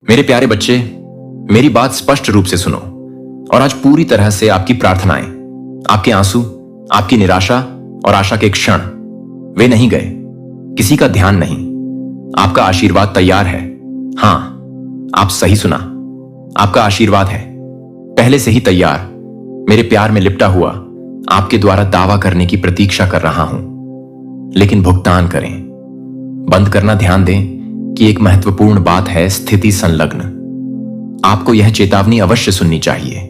मेरे प्यारे बच्चे, मेरी बात स्पष्ट रूप से सुनो और आज पूरी तरह से आपकी प्रार्थनाएं, आपके आंसू, आपकी निराशा और आशा के क्षण वे नहीं गए। किसी का ध्यान नहीं। आपका आशीर्वाद तैयार है। हां, आप सही सुना। आपका आशीर्वाद है पहले से ही तैयार, मेरे प्यार में लिपटा हुआ, आपके द्वारा दावा करने की प्रतीक्षा कर रहा हूं। लेकिन भुगतान करें। बंद करना ध्यान दें कि एक महत्वपूर्ण बात है स्थिति संलग्न। आपको यह चेतावनी अवश्य सुननी चाहिए।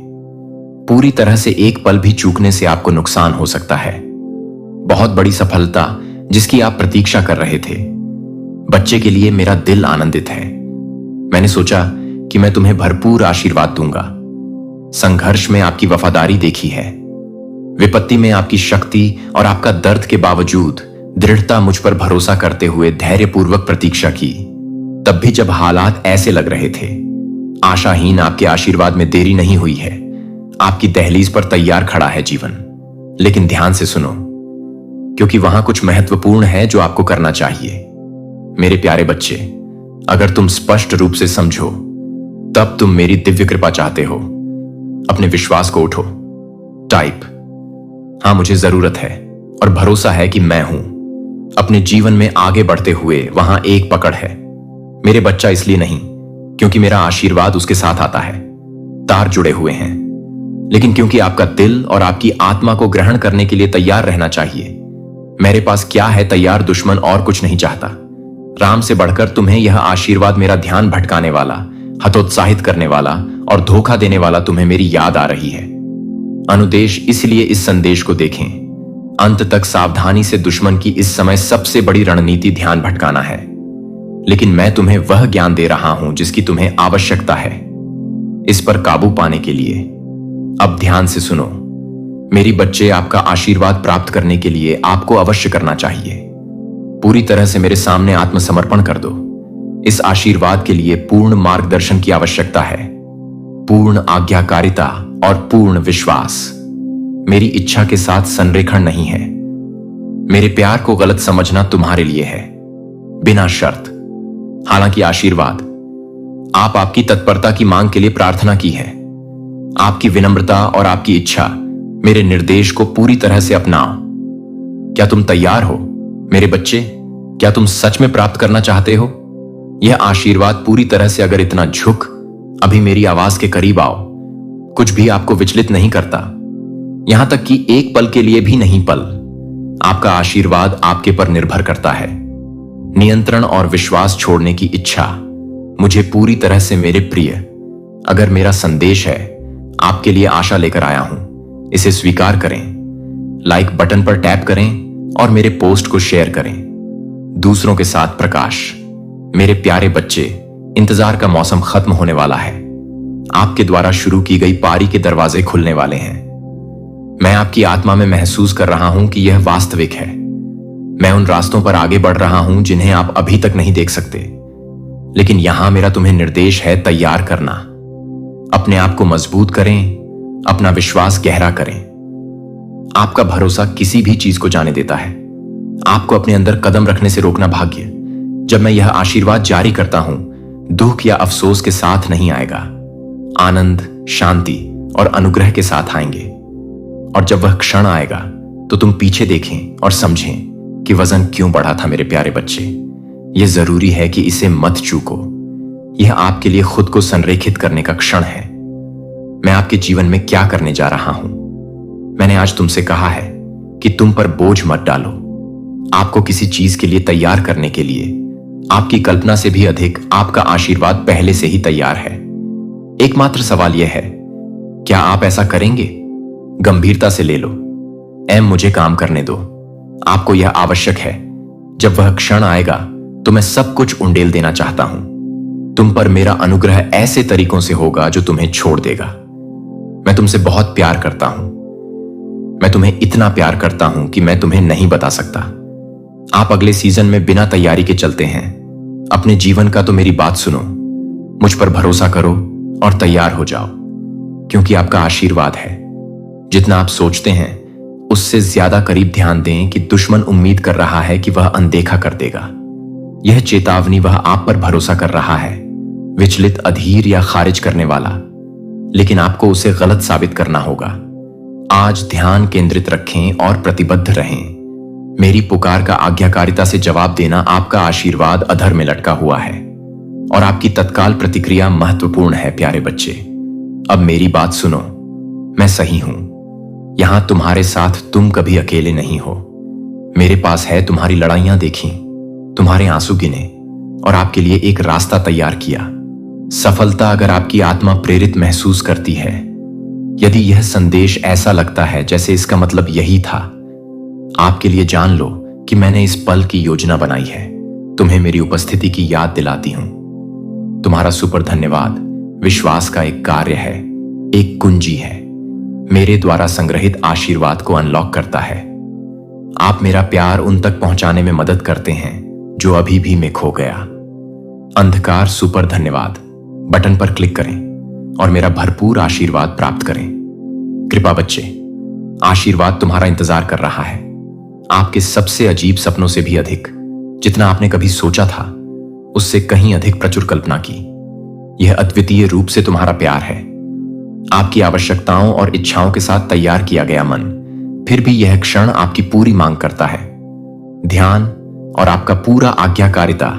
पूरी तरह से एक पल भी चूकने से आपको नुकसान हो सकता है। बहुत बड़ी सफलता जिसकी आप प्रतीक्षा कर रहे थे। बच्चे के लिए मेरा दिल आनंदित है। मैंने सोचा कि मैं तुम्हें भरपूर आशीर्वाद दूंगा। संघर्ष में आपकी वफादारी देखी है, विपत्ति में आपकी शक्ति और आपका दर्द के बावजूद दृढ़ता मुझ पर भरोसा करते हुए धैर्यपूर्वक प्रतीक्षा की। तब भी जब हालात ऐसे लग रहे थे, आशाहीन आपके आशीर्वाद में देरी नहीं हुई है। आपकी दहलीज पर तैयार खड़ा है जीवन। लेकिन ध्यान से सुनो, क्योंकि वहां कुछ महत्वपूर्ण है जो आपको करना चाहिए। मेरे प्यारे बच्चे, अगर तुम स्पष्ट रूप से समझो तब तुम मेरी दिव्य कृपा चाहते हो। अपने विश्वास को उठो, टाइप। हां, मुझे जरूरत है और भरोसा है कि मैं हूं। अपने जीवन में आगे बढ़ते हुए वहां एक पकड़ है। मेरे बच्चा इसलिए नहीं क्योंकि मेरा आशीर्वाद उसके साथ आता है, तार जुड़े हुए हैं, लेकिन क्योंकि आपका दिल और आपकी आत्मा को ग्रहण करने के लिए तैयार रहना चाहिए। मेरे पास क्या है तैयार दुश्मन और कुछ नहीं चाहता। राम से बढ़कर तुम्हें यह आशीर्वाद, मेरा ध्यान भटकाने वाला, हतोत्साहित करने वाला और धोखा देने वाला तुम्हें मेरी याद आ रही है। अनुदेश इसलिए इस संदेश को देखें। अंत तक सावधानी से दुश्मन की इस समय सबसे बड़ी रणनीति ध्यान भटकाना है। लेकिन मैं तुम्हें वह ज्ञान दे रहा हूं जिसकी तुम्हें आवश्यकता है इस पर काबू पाने के लिए। अब ध्यान से सुनो मेरी बच्चे, आपका आशीर्वाद प्राप्त करने के लिए आपको अवश्य करना चाहिए पूरी तरह से मेरे सामने आत्मसमर्पण कर दो। इस आशीर्वाद के लिए पूर्ण मार्गदर्शन की आवश्यकता है, पूर्ण आज्ञाकारिता और पूर्ण विश्वास। मेरी इच्छा के साथ संरेखण नहीं है। मेरे प्यार को गलत समझना तुम्हारे लिए है, बिना शर्त। हालांकि आशीर्वाद, आप आपकी तत्परता की मांग के लिए प्रार्थना की है। आपकी विनम्रता और आपकी इच्छा मेरे निर्देश को पूरी तरह से अपनाओ। क्या तुम तैयार हो मेरे बच्चे? क्या तुम सच में प्राप्त करना चाहते हो यह आशीर्वाद पूरी तरह से? अगर इतना झुक, अभी मेरी आवाज के करीब आओ। कुछ भी आपको विचलित नहीं करता, यहां तक कि एक पल के लिए भी नहीं। पल आपका आशीर्वाद आपके पर निर्भर करता है। नियंत्रण और विश्वास छोड़ने की इच्छा मुझे पूरी तरह से मेरे प्रिय। अगर मेरा संदेश है आपके लिए आशा लेकर आया हूं, इसे स्वीकार करें। लाइक बटन पर टैप करें और मेरे पोस्ट को शेयर करें। दूसरों के साथ प्रकाश। मेरे प्यारे बच्चे, इंतजार का मौसम खत्म होने वाला है। आपके द्वारा शुरू की गई पारी के दरवाजे खुलने वाले हैं। मैं आपकी आत्मा में महसूस कर रहा हूं कि यह वास्तविक है। मैं उन रास्तों पर आगे बढ़ रहा हूं जिन्हें आप अभी तक नहीं देख सकते। लेकिन यहां मेरा तुम्हें निर्देश है तैयार करना। अपने आप को मजबूत करें, अपना विश्वास गहरा करें। आपका भरोसा किसी भी चीज को जाने देता है। आपको अपने अंदर कदम रखने से रोकना भाग्य। जब मैं यह आशीर्वाद जारी करता हूं, दुख या अफसोस के साथ नहीं आएगा, आनंद, शांति और अनुग्रह के साथ आएंगे। और जब वह क्षण आएगा तो तुम पीछे देखें और समझें कि वजन क्यों बढ़ा था। मेरे प्यारे बच्चे, यह जरूरी है कि इसे मत चूको। यह आपके लिए खुद को संरेखित करने का क्षण है। मैं आपके जीवन में क्या करने जा रहा हूं? मैंने आज तुमसे कहा है कि तुम पर बोझ मत डालो। आपको किसी चीज के लिए तैयार करने के लिए आपकी कल्पना से भी अधिक आपका आशीर्वाद पहले से ही तैयार है। एकमात्र सवाल यह है, क्या आप ऐसा करेंगे? गंभीरता से ले लो। मुझे काम करने दो। आपको यह आवश्यक है। जब वह क्षण आएगा तो मैं सब कुछ उंडेल देना चाहता हूं। तुम पर मेरा अनुग्रह ऐसे तरीकों से होगा जो तुम्हें छोड़ देगा। मैं तुमसे बहुत प्यार करता हूं। मैं तुम्हें इतना प्यार करता हूं कि मैं तुम्हें नहीं बता सकता। आप अगले सीजन में बिना तैयारी के चलते हैं। अपने जीवन का तो मेरी बात सुनो, मुझ पर भरोसा करो और तैयार हो जाओ, क्योंकि आपका आशीर्वाद है। जितना आप सोचते हैं उससे ज्यादा करीब ध्यान दें कि दुश्मन उम्मीद कर रहा है कि वह अनदेखा कर देगा। यह चेतावनी वह आप पर भरोसा कर रहा है, विचलित, अधीर या खारिज करने वाला, लेकिन आपको उसे गलत साबित करना होगा। आज ध्यान केंद्रित रखें और प्रतिबद्ध रहें। मेरी पुकार का आज्ञाकारिता से जवाब देना आपका आशीर्वाद अधर में लटका हुआ है और आपकी तत्काल प्रतिक्रिया महत्वपूर्ण है। प्यारे बच्चे, अब मेरी बात सुनो। मैं सही हूं। यहां तुम्हारे साथ, तुम कभी अकेले नहीं हो। मेरे पास है तुम्हारी लड़ाइयां देखी, तुम्हारे आंसू गिने और आपके लिए एक रास्ता तैयार किया। सफलता अगर आपकी आत्मा प्रेरित महसूस करती है, यदि यह संदेश ऐसा लगता है जैसे इसका मतलब यही था, आपके लिए जान लो कि मैंने इस पल की योजना बनाई है। तुम्हें मेरी उपस्थिति की याद दिलाती हूं। तुम्हारा सुपर धन्यवाद विश्वास का एक कार्य है, एक कुंजी है। मेरे द्वारा संग्रहित आशीर्वाद को अनलॉक करता है। आप मेरा प्यार उन तक पहुंचाने में मदद करते हैं जो अभी भी में खो गया। अंधकार सुपर धन्यवाद बटन पर क्लिक करें और मेरा भरपूर आशीर्वाद प्राप्त करें। कृपा बच्चे, आशीर्वाद तुम्हारा इंतजार कर रहा है, आपके सबसे अजीब सपनों से भी अधिक। जितना आपने कभी सोचा था उससे कहीं अधिक प्रचुर कल्पना की। यह अद्वितीय रूप से तुम्हारा प्यार है, आपकी आवश्यकताओं और इच्छाओं के साथ तैयार किया गया मन। फिर भी यह क्षण आपकी पूरी मांग करता है। ध्यान और आपका पूरा आज्ञाकारिता।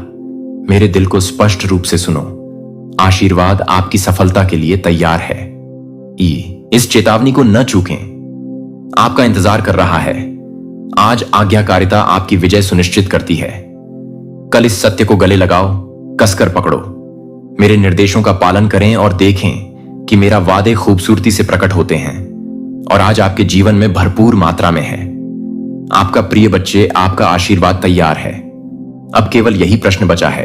मेरे दिल को स्पष्ट रूप से सुनो। आशीर्वाद आपकी सफलता के लिए तैयार है। इस चेतावनी को न चूकें, आपका इंतजार कर रहा है। आज आज्ञाकारिता आपकी विजय सुनिश्चित करती है। कल इस सत्य को गले लगाओ, कसकर पकड़ो। मेरे निर्देशों का पालन करें और देखें कि मेरा वादे खूबसूरती से प्रकट होते हैं और आज आपके जीवन में भरपूर मात्रा में है। आपका प्रिय बच्चे, आपका आशीर्वाद तैयार है। अब केवल यही प्रश्न बचा है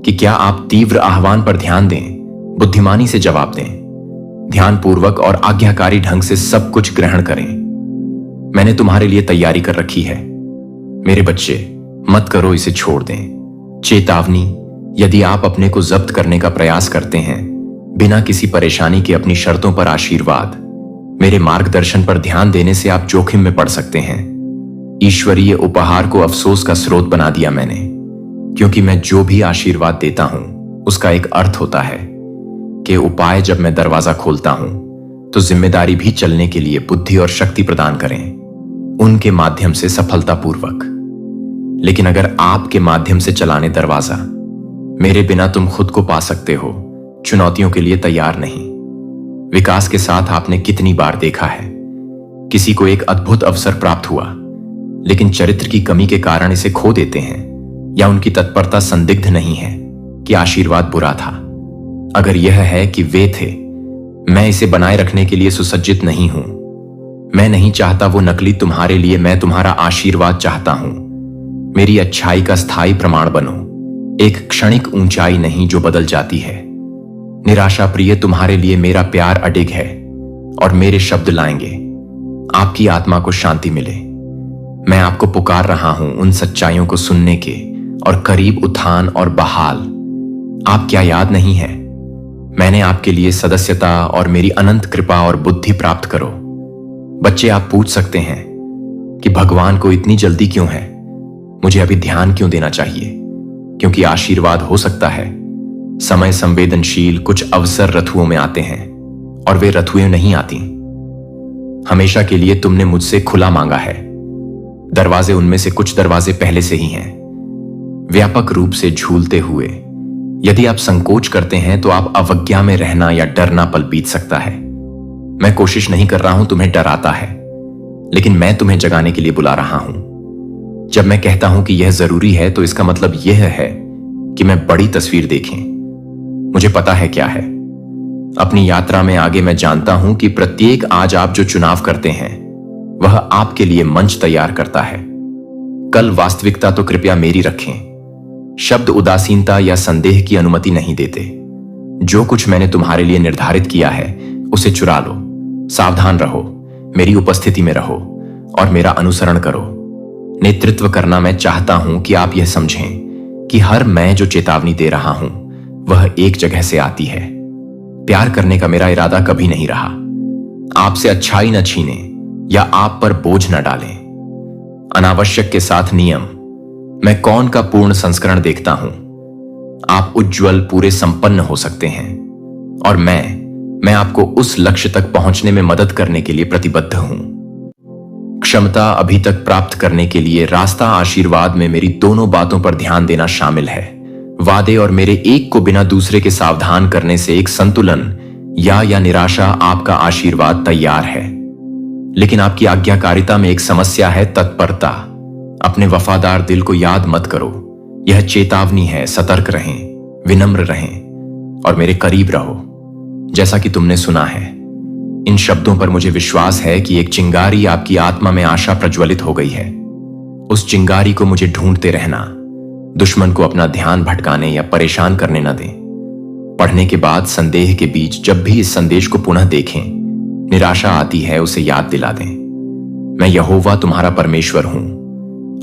कि क्या आप तीव्र आह्वान पर ध्यान दें, बुद्धिमानी से जवाब दें, ध्यानपूर्वक और आज्ञाकारी ढंग से सब कुछ ग्रहण करें। मैंने तुम्हारे लिए तैयारी कर रखी है। मेरे बच्चे, मत करो इसे छोड़ दें। चेतावनी, यदि आप अपने को जब्त करने का प्रयास करते हैं बिना किसी परेशानी के अपनी शर्तों पर आशीर्वाद, मेरे मार्गदर्शन पर ध्यान देने से आप जोखिम में पड़ सकते हैं। ईश्वरीय उपहार को अफसोस का स्रोत बना दिया मैंने, क्योंकि मैं जो भी आशीर्वाद देता हूं उसका एक अर्थ होता है कि उपाय जब मैं दरवाजा खोलता हूं तो जिम्मेदारी भी चलने के लिए बुद्धि और शक्ति प्रदान करें, उनके माध्यम से सफलतापूर्वक। लेकिन अगर आपके माध्यम से चलाने दरवाजा, मेरे बिना तुम खुद को पा सकते हो, चुनौतियों के लिए तैयार नहीं। विकास के साथ आपने कितनी बार देखा है, किसी को एक अद्भुत अवसर प्राप्त हुआ लेकिन चरित्र की कमी के कारण इसे खो देते हैं, या उनकी तत्परता संदिग्ध नहीं है कि आशीर्वाद बुरा था। अगर यह है कि वे थे, मैं इसे बनाए रखने के लिए सुसज्जित नहीं हूं। मैं नहीं चाहता वो नकली तुम्हारे लिए, मैं तुम्हारा आशीर्वाद चाहता हूं। मेरी अच्छाई का स्थायी प्रमाण बनो, एक क्षणिक ऊंचाई नहीं जो बदल जाती है। निराशा प्रिय, तुम्हारे लिए मेरा प्यार अडिग है और मेरे शब्द लाएंगे आपकी आत्मा को शांति मिले। मैं आपको पुकार रहा हूं उन सच्चाइयों को सुनने के और करीब उत्थान और बहाल। आप क्या याद नहीं है, मैंने आपके लिए सदस्यता और मेरी अनंत कृपा और बुद्धि प्राप्त करो। बच्चे, आप पूछ सकते हैं कि भगवान को इतनी जल्दी क्यों है, मुझे अभी ध्यान क्यों देना चाहिए? क्योंकि आशीर्वाद हो सकता है समय संवेदनशील, कुछ अवसर रथुओं में आते हैं और वे रथुएं नहीं आती। हमेशा के लिए तुमने मुझसे खुला मांगा है। दरवाजे उनमें से कुछ दरवाजे पहले से ही हैं, व्यापक रूप से झूलते हुए। यदि आप संकोच करते हैं तो आप अवज्ञा में रहना या डरना पल बीत सकता है। मैं कोशिश नहीं कर रहा हूं तुम्हें डराता है, लेकिन मैं तुम्हें जगाने के लिए बुला रहा हूं। जब मैं कहता हूं कि यह जरूरी है तो इसका मतलब यह है कि मैं बड़ी तस्वीर देखें। मुझे पता है क्या है। अपनी यात्रा में आगे मैं जानता हूं कि प्रत्येक आज आप जो चुनाव करते हैं वह आपके लिए मंच तैयार करता है। कल वास्तविकता तो कृपया मेरी रखें। शब्द उदासीनता या संदेह की अनुमति नहीं देते। जो कुछ मैंने तुम्हारे लिए निर्धारित किया है उसे चुरा लो। सावधान रहो, मेरी उपस्थिति में रहो और मेरा अनुसरण करो। नेतृत्व करना मैं चाहता हूं कि आप यह समझें कि हर मैं जो चेतावनी दे रहा हूं वह एक जगह से आती है। प्यार करने का मेरा इरादा कभी नहीं रहा। आपसे अच्छाई न छीने या आप पर बोझ न डालें। अनावश्यक के साथ नियम। मैं कौन का पूर्ण संस्करण देखता हूं। आप उज्जवल, पूरे संपन्न हो सकते हैं। और मैं आपको उस लक्ष्य तक पहुंचने में मदद करने के लिए प्रतिबद्ध हूं। क्षमता अभी तक प्राप्त करने के लिए रास्ता आशीर्वाद में मेरी दोनों बातों पर ध्यान देना शामिल है। वादे और मेरे एक को बिना दूसरे के सावधान करने से एक संतुलन या निराशा आपका आशीर्वाद तैयार है। लेकिन आपकी आज्ञाकारिता में एक समस्या है, तत्परता। अपने वफादार दिल को याद मत करो। यह चेतावनी है, सतर्क रहें, विनम्र रहें और मेरे करीब रहो। जैसा कि तुमने सुना है, इन शब्दों पर मुझे विश्वास है कि एक चिंगारी आपकी आत्मा में आशा प्रज्वलित हो गई है। उस चिंगारी को मुझे ढूंढते रहना, दुश्मन को अपना ध्यान भटकाने या परेशान करने न दें। पढ़ने के बाद संदेह के बीच जब भी इस संदेश को पुनः देखें, निराशा आती है, उसे याद दिला दें, मैं यहोवा तुम्हारा परमेश्वर हूं।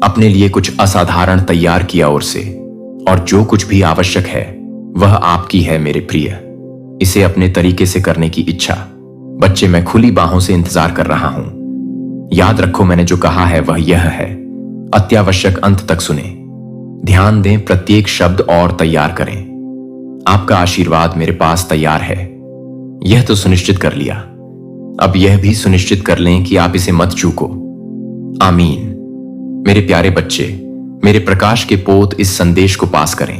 अपने लिए कुछ असाधारण तैयार किया और से, और जो कुछ भी आवश्यक है वह आपकी है मेरे प्रिय। इसे अपने तरीके से करने की इच्छा। बच्चे, मैं खुली बाहों से इंतजार कर रहा हूं। याद रखो, मैंने जो कहा है वह यह है, अत्यावश्यक अंत तक सुने, ध्यान दें, प्रत्येक शब्द और तैयार करें। आपका आशीर्वाद मेरे पास तैयार है। यह तो सुनिश्चित कर लिया, अब यह भी सुनिश्चित कर लें कि आप इसे मत चूको। आमीन। मेरे प्यारे बच्चे, मेरे प्रकाश के पोत, इस संदेश को पास करें।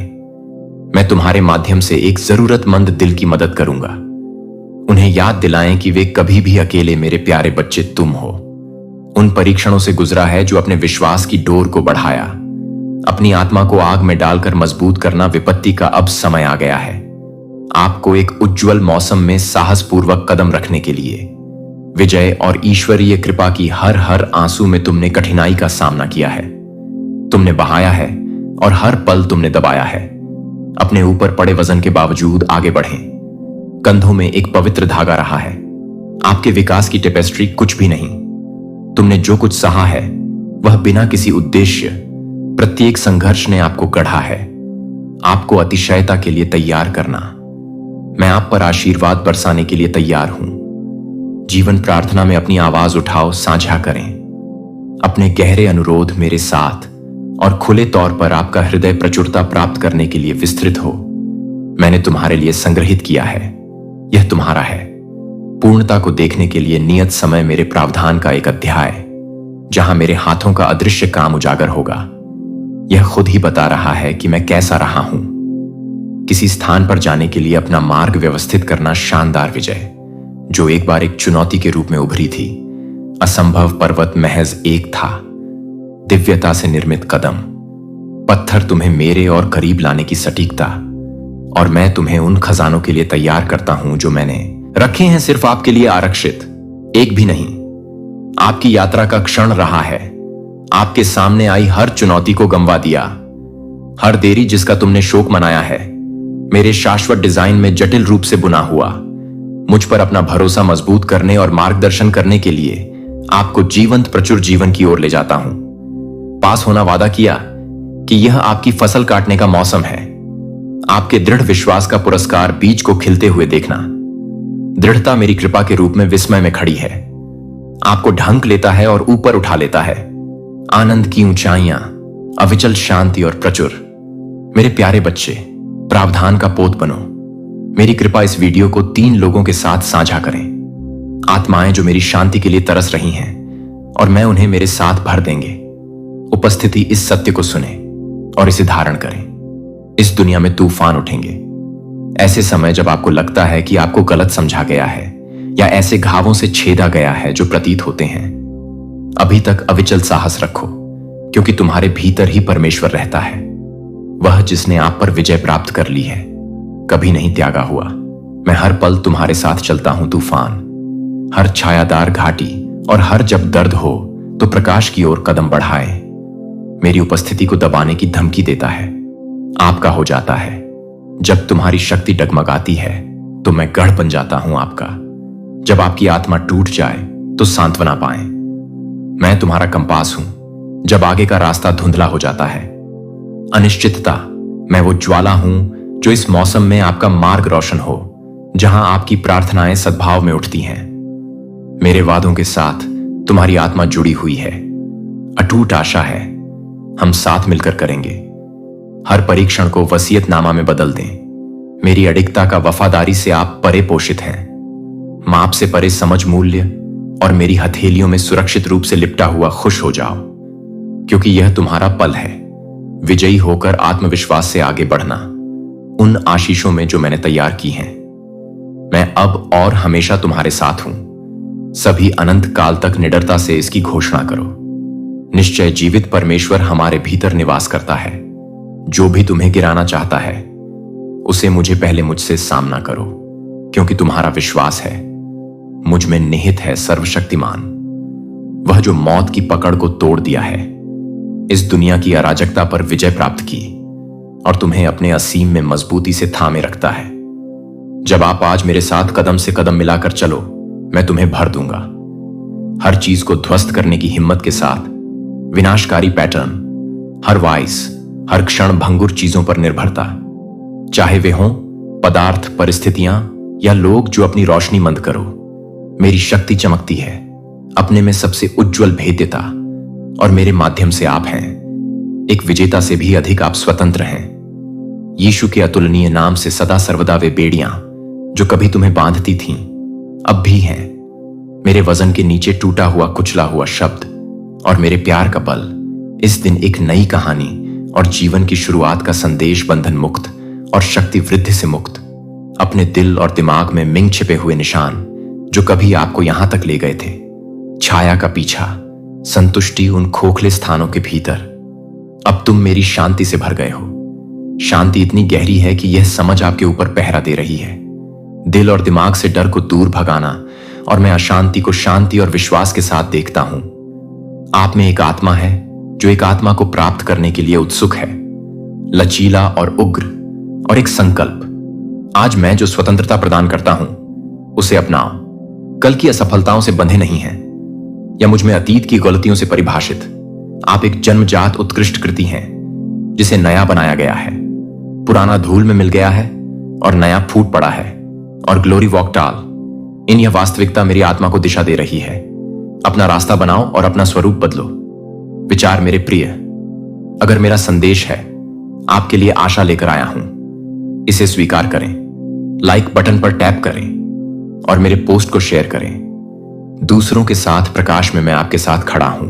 मैं तुम्हारे माध्यम से एक जरूरतमंद दिल की मदद करूंगा। उन्हें याद दिलाएं कि वे कभी भी अकेले, मेरे प्यारे बच्चे, तुम हो। उन परीक्षणों से गुजरा है जो अपने विश्वास की डोर को बढ़ाया। अपनी आत्मा को आग में डालकर मजबूत करना विपत्ति का अब समय आ गया है। आपको एक उज्जवल मौसम में साहसपूर्वक कदम रखने के लिए। विजय और ईश्वरीय कृपा की हर हर आंसू में तुमने कठिनाई का सामना किया है, तुमने बहाया है और हर पल तुमने दबाया है। अपने ऊपर पड़े वजन के बावजूद आगे बढ़ें। कंधों में एक पवित्र धागा रहा है। आपके विकास की टेपेस्ट्री कुछ भी नहीं। तुमने जो कुछ सहा है वह बिना किसी उद्देश्य, प्रत्येक संघर्ष ने आपको गढ़ा है, आपको अतिशयता के लिए तैयार करना। मैं आप पर आशीर्वाद बरसाने के लिए तैयार हूं। जीवन प्रार्थना में अपनी आवाज उठाओ, साझा करें अपने गहरे अनुरोध मेरे साथ, और खुले तौर पर आपका हृदय प्रचुरता प्राप्त करने के लिए विस्तृत हो। मैंने तुम्हारे लिए संग्रहित किया है, यह तुम्हारा है। पूर्णता को देखने के लिए नियत समय मेरे प्रावधान का एक अध्याय, जहां मेरे हाथों का अदृश्य काम उजागर होगा। यह खुद ही बता रहा है कि मैं कैसा रहा हूं। किसी स्थान पर जाने के लिए अपना मार्ग व्यवस्थित करना शानदार विजय, जो एक बार एक चुनौती के रूप में उभरी थी। असंभव पर्वत महज एक था, दिव्यता से निर्मित कदम, पत्थर तुम्हें मेरे और करीब लाने की सटीकता। और मैं तुम्हें उन खजानों के लिए तैयार करता हूं जो मैंने रखे हैं, सिर्फ आपके लिए आरक्षित, एक भी नहीं। आपकी यात्रा का क्षण रहा है। आपके सामने आई हर चुनौती को गंवा दिया, हर देरी जिसका तुमने शोक मनाया है, मेरे शाश्वत डिजाइन में जटिल रूप से बुना हुआ। मुझ पर अपना भरोसा मजबूत करने और मार्गदर्शन करने के लिए आपको जीवंत प्रचुर जीवन की ओर ले जाता हूं। पास होना वादा किया कि यह आपकी फसल काटने का मौसम है। आपके दृढ़ विश्वास का पुरस्कार बीज को खिलते हुए देखना। दृढ़ता मेरी कृपा के रूप में विस्मय में खड़ी है, आपको ढंक लेता है और ऊपर उठा लेता है। आनंद की ऊंचाइयां, अविचल शांति और प्रचुर। मेरे प्यारे बच्चे, प्रावधान का पोत बनो। मेरी कृपा इस वीडियो को 3 लोगों के साथ साझा करें। आत्माएं जो मेरी शांति के लिए तरस रही हैं, और मैं उन्हें मेरे साथ भर देंगे। उपस्थिति इस सत्य को सुने और इसे धारण करें। इस दुनिया में तूफान उठेंगे। ऐसे समय जब आपको लगता है कि आपको गलत समझा गया है, या ऐसे घावों से छेदा गया है जो प्रतीत होते हैं, अभी तक अविचल साहस रखो, क्योंकि तुम्हारे भीतर ही परमेश्वर रहता है। वह जिसने आप पर विजय प्राप्त कर ली है, कभी नहीं त्यागा हुआ। मैं हर पल तुम्हारे साथ चलता हूं। तूफान, हर छायादार घाटी और हर जब दर्द हो तो प्रकाश की ओर कदम बढ़ाए, मेरी उपस्थिति को दबाने की धमकी देता है, आपका हो जाता है। जब तुम्हारी शक्ति डगमगाती है तो मैं गढ़ बन जाता हूं आपका। जब आपकी आत्मा टूट जाए तो सांत्वना पाए, मैं तुम्हारा कंपास हूं। जब आगे का रास्ता धुंधला हो जाता है, अनिश्चितता, मैं वो ज्वाला हूं जो इस मौसम में आपका मार्ग रोशन हो, जहां आपकी प्रार्थनाएं सद्भाव में उठती हैं। मेरे वादों के साथ तुम्हारी आत्मा जुड़ी हुई है, अटूट आशा है, हम साथ मिलकर करेंगे। हर परीक्षण को वसीयतनामा में बदल दें। मेरी अडिगता का वफादारी से आप परे पोषित हैं। माप से परे समझ मूल्य और मेरी हथेलियों में सुरक्षित रूप से लिपटा हुआ खुश हो जाओ, क्योंकि यह तुम्हारा पल है, विजयी होकर आत्मविश्वास से आगे बढ़ना उन आशीषों में जो मैंने तैयार की हैं। मैं अब और हमेशा तुम्हारे साथ हूं। सभी अनंत काल तक निडरता से इसकी घोषणा करो। निश्चय जीवित परमेश्वर हमारे भीतर निवास करता है। जो भी तुम्हें गिराना चाहता है उसे मुझे पहले मुझसे सामना करो, क्योंकि तुम्हारा विश्वास है मुझ में निहित है सर्वशक्तिमान, वह जो मौत की पकड़ को तोड़ दिया है, इस दुनिया की अराजकता पर विजय प्राप्त की और तुम्हें अपने असीम में मजबूती से थामे रखता है। जब आप आज मेरे साथ कदम से कदम मिलाकर चलो, मैं तुम्हें भर दूंगा। हर चीज को ध्वस्त करने की हिम्मत के साथ विनाशकारी पैटर्न, हर वाइस, हर क्षण भंगुर चीजों पर निर्भरता, चाहे वे हों पदार्थ, परिस्थितियां या लोग जो अपनी रोशनी मंद करो, मेरी शक्ति चमकती है। अपने में सबसे उज्जवल भेद्यता और मेरे माध्यम से आप हैं। एक विजेता से भी अधिक आप स्वतंत्र हैं। यीशु के अतुलनीय नाम से सदा सर्वदा वे बेड़ियां जो कभी तुम्हें बांधती थीं अब भी हैं। मेरे वजन के नीचे टूटा हुआ कुचला हुआ शब्द और मेरे प्यार का बल इस दिन एक नई कहानी और जीवन की शुरुआत का संदेश, बंधन मुक्त और शक्ति वृद्धि से मुक्त, अपने दिल और दिमाग में मिंग छिपे हुए निशान जो कभी आपको यहां तक ले गए थे। छाया का पीछा, संतुष्टि उन खोखले स्थानों के भीतर। अब तुम मेरी शांति से भर गए हो। शांति इतनी गहरी है कि यह समझ आपके ऊपर पहरा दे रही है। दिल और दिमाग से डर को दूर भगाना, और मैं अशांति को शांति और विश्वास के साथ देखता हूं। आप में एक आत्मा है जो एक आत्मा को प्राप्त करने के लिए उत्सुक है, लचीला और उग्र, और एक संकल्प। आज मैं जो स्वतंत्रता प्रदान करता हूं उसे अपनाओ। कल की असफलताओं से बंधे नहीं हैं या मुझ में अतीत की गलतियों से परिभाषित। आप एक जन्मजात उत्कृष्ट कृति हैं जिसे नया बनाया गया है। पुराना धूल में मिल गया है और नया फूट पड़ा है। और ग्लोरी वॉक टाल, इन यह वास्तविकता मेरी आत्मा को दिशा दे रही है। अपना रास्ता बनाओ और अपना स्वरूप बदलो। विचार मेरे प्रिय, अगर मेरा संदेश है आपके लिए आशा लेकर आया हूं, इसे स्वीकार करें। लाइक बटन पर टैप करें और मेरे पोस्ट को शेयर करें। दूसरों के साथ प्रकाश में मैं आपके साथ खड़ा हूं।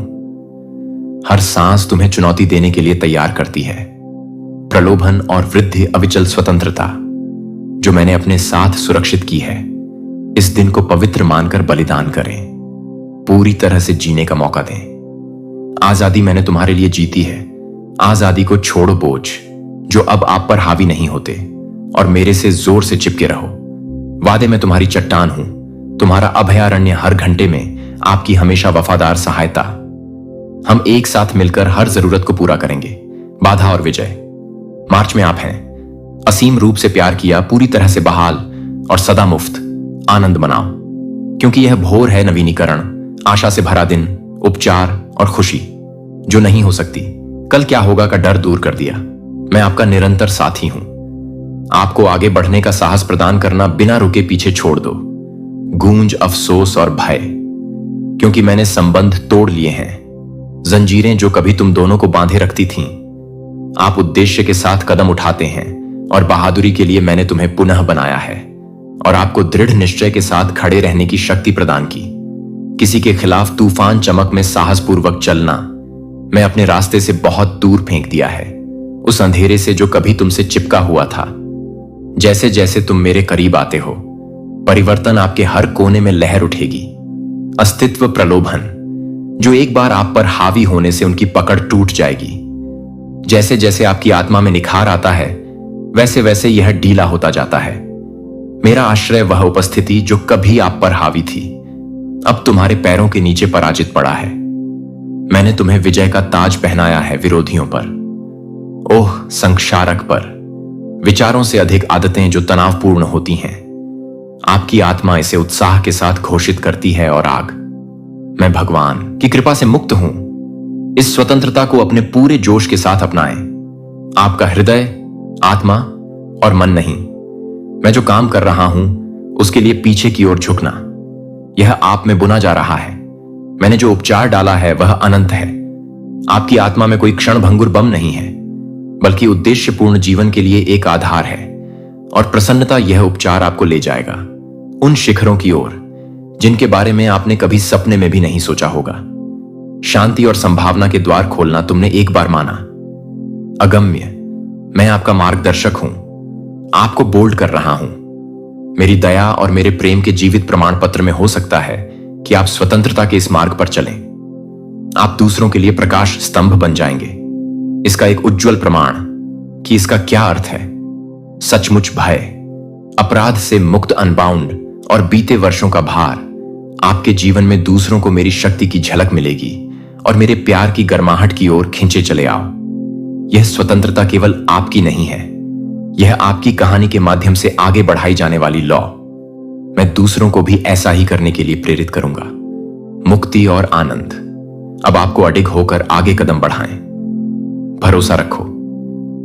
हर सांस तुम्हें चुनौती देने के लिए तैयार करती है। प्रलोभन और वृद्धि, अविचल स्वतंत्रता जो मैंने अपने साथ सुरक्षित की है, इस दिन को पवित्र मानकर बलिदान करें। पूरी तरह से जीने का मौका दें। आजादी मैंने तुम्हारे लिए जीती है। आजादी को छोड़ो बोझ जो अब आप पर हावी नहीं होते, और मेरे से जोर से चिपके रहो। वादे में तुम्हारी चट्टान हूं, तुम्हारा अभयारण्य, हर घंटे में आपकी हमेशा वफादार सहायता। हम एक साथ मिलकर हर जरूरत को पूरा करेंगे। बाधा और विजय, मार्च में आप हैं। असीम रूप से प्यार किया, पूरी तरह से बहाल और सदा मुफ्त। आनंद मनाओ, क्योंकि यह भोर है नवीनीकरण, आशा से भरा दिन, उपचार और खुशी जो नहीं हो सकती। कल क्या होगा का डर दूर कर दिया। मैं आपका निरंतर साथी हूं। आपको आगे बढ़ने का साहस प्रदान करना, बिना रुके पीछे छोड़ दो गूंज, अफसोस और भय, क्योंकि मैंने संबंध तोड़ लिए हैं। जंजीरें जो कभी तुम दोनों को बांधे रखती थीं, आप उद्देश्य के साथ कदम उठाते हैं, और बहादुरी के लिए मैंने तुम्हें पुनः बनाया है और आपको दृढ़ निश्चय के साथ खड़े रहने की शक्ति प्रदान की। किसी के खिलाफ तूफान चमक में साहसपूर्वक चलना मैं अपने रास्ते से बहुत दूर फेंक दिया है, उस अंधेरे से जो कभी तुमसे चिपका हुआ था। जैसे जैसे तुम मेरे करीब आते हो, परिवर्तन आपके हर कोने में लहर उठेगी। अस्तित्व प्रलोभन जो एक बार आप पर हावी होने से उनकी पकड़ टूट जाएगी। जैसे जैसे आपकी आत्मा में निखार आता है, वैसे वैसे यह ढीला होता जाता है। मेरा आश्रय, वह उपस्थिति जो कभी आप पर हावी थी, अब तुम्हारे पैरों के नीचे पराजित पड़ा है। मैंने तुम्हें विजय का ताज पहनाया है विरोधियों पर, ओह संक्षारक पर। विचारों से अधिक आदतें जो तनावपूर्ण होती हैं, आपकी आत्मा इसे उत्साह के साथ घोषित करती है। और आग, मैं भगवान की कृपा से मुक्त हूं। इस स्वतंत्रता को अपने पूरे जोश के साथ अपनाएं। आपका हृदय, आत्मा और मन नहीं। मैं जो काम कर रहा हूं उसके लिए पीछे की ओर झुकना, यह आप में बुना जा रहा है। मैंने जो उपचार डाला है वह अनंत है। आपकी आत्मा में कोई क्षण भंगुर बम नहीं है। बल्कि उद्देश्यपूर्ण जीवन के लिए एक आधार है। और प्रसन्नता यह उपचार आपको ले जाएगा उन शिखरों की ओर जिनके बारे में आपने कभी सपने में भी नहीं सोचा होगा। शांति और संभावना के द्वार खोलना तुमने एक बार माना। अगम्य, मैं आपका मार्गदर्शक हूं, आपको बोल्ड कर रहा हूं। मेरी दया और मेरे प्रेम के जीवित प्रमाण पत्र में हो सकता है कि आप स्वतंत्रता के इस मार्ग पर चलें। आप दूसरों के लिए प्रकाश स्तंभ बन जाएंगे। इसका एक उज्जवल प्रमाण कि इसका क्या अर्थ है। सचमुच भय, अपराध से मुक्त अनबाउंड और बीते वर्षों का भार, आपके जीवन में दूसरों को मेरी शक्ति की झलक मिलेगी और मेरे प्यार की गर्माहट की ओर खींचे चले आओ। यह स्वतंत्रता केवल आपकी नहीं है, यह आपकी कहानी के माध्यम से आगे बढ़ाई जाने वाली लॉ। मैं दूसरों को भी ऐसा ही करने के लिए प्रेरित करूंगा। मुक्ति और आनंद अब आपको अडिग होकर आगे कदम बढ़ाएं। भरोसा रखो,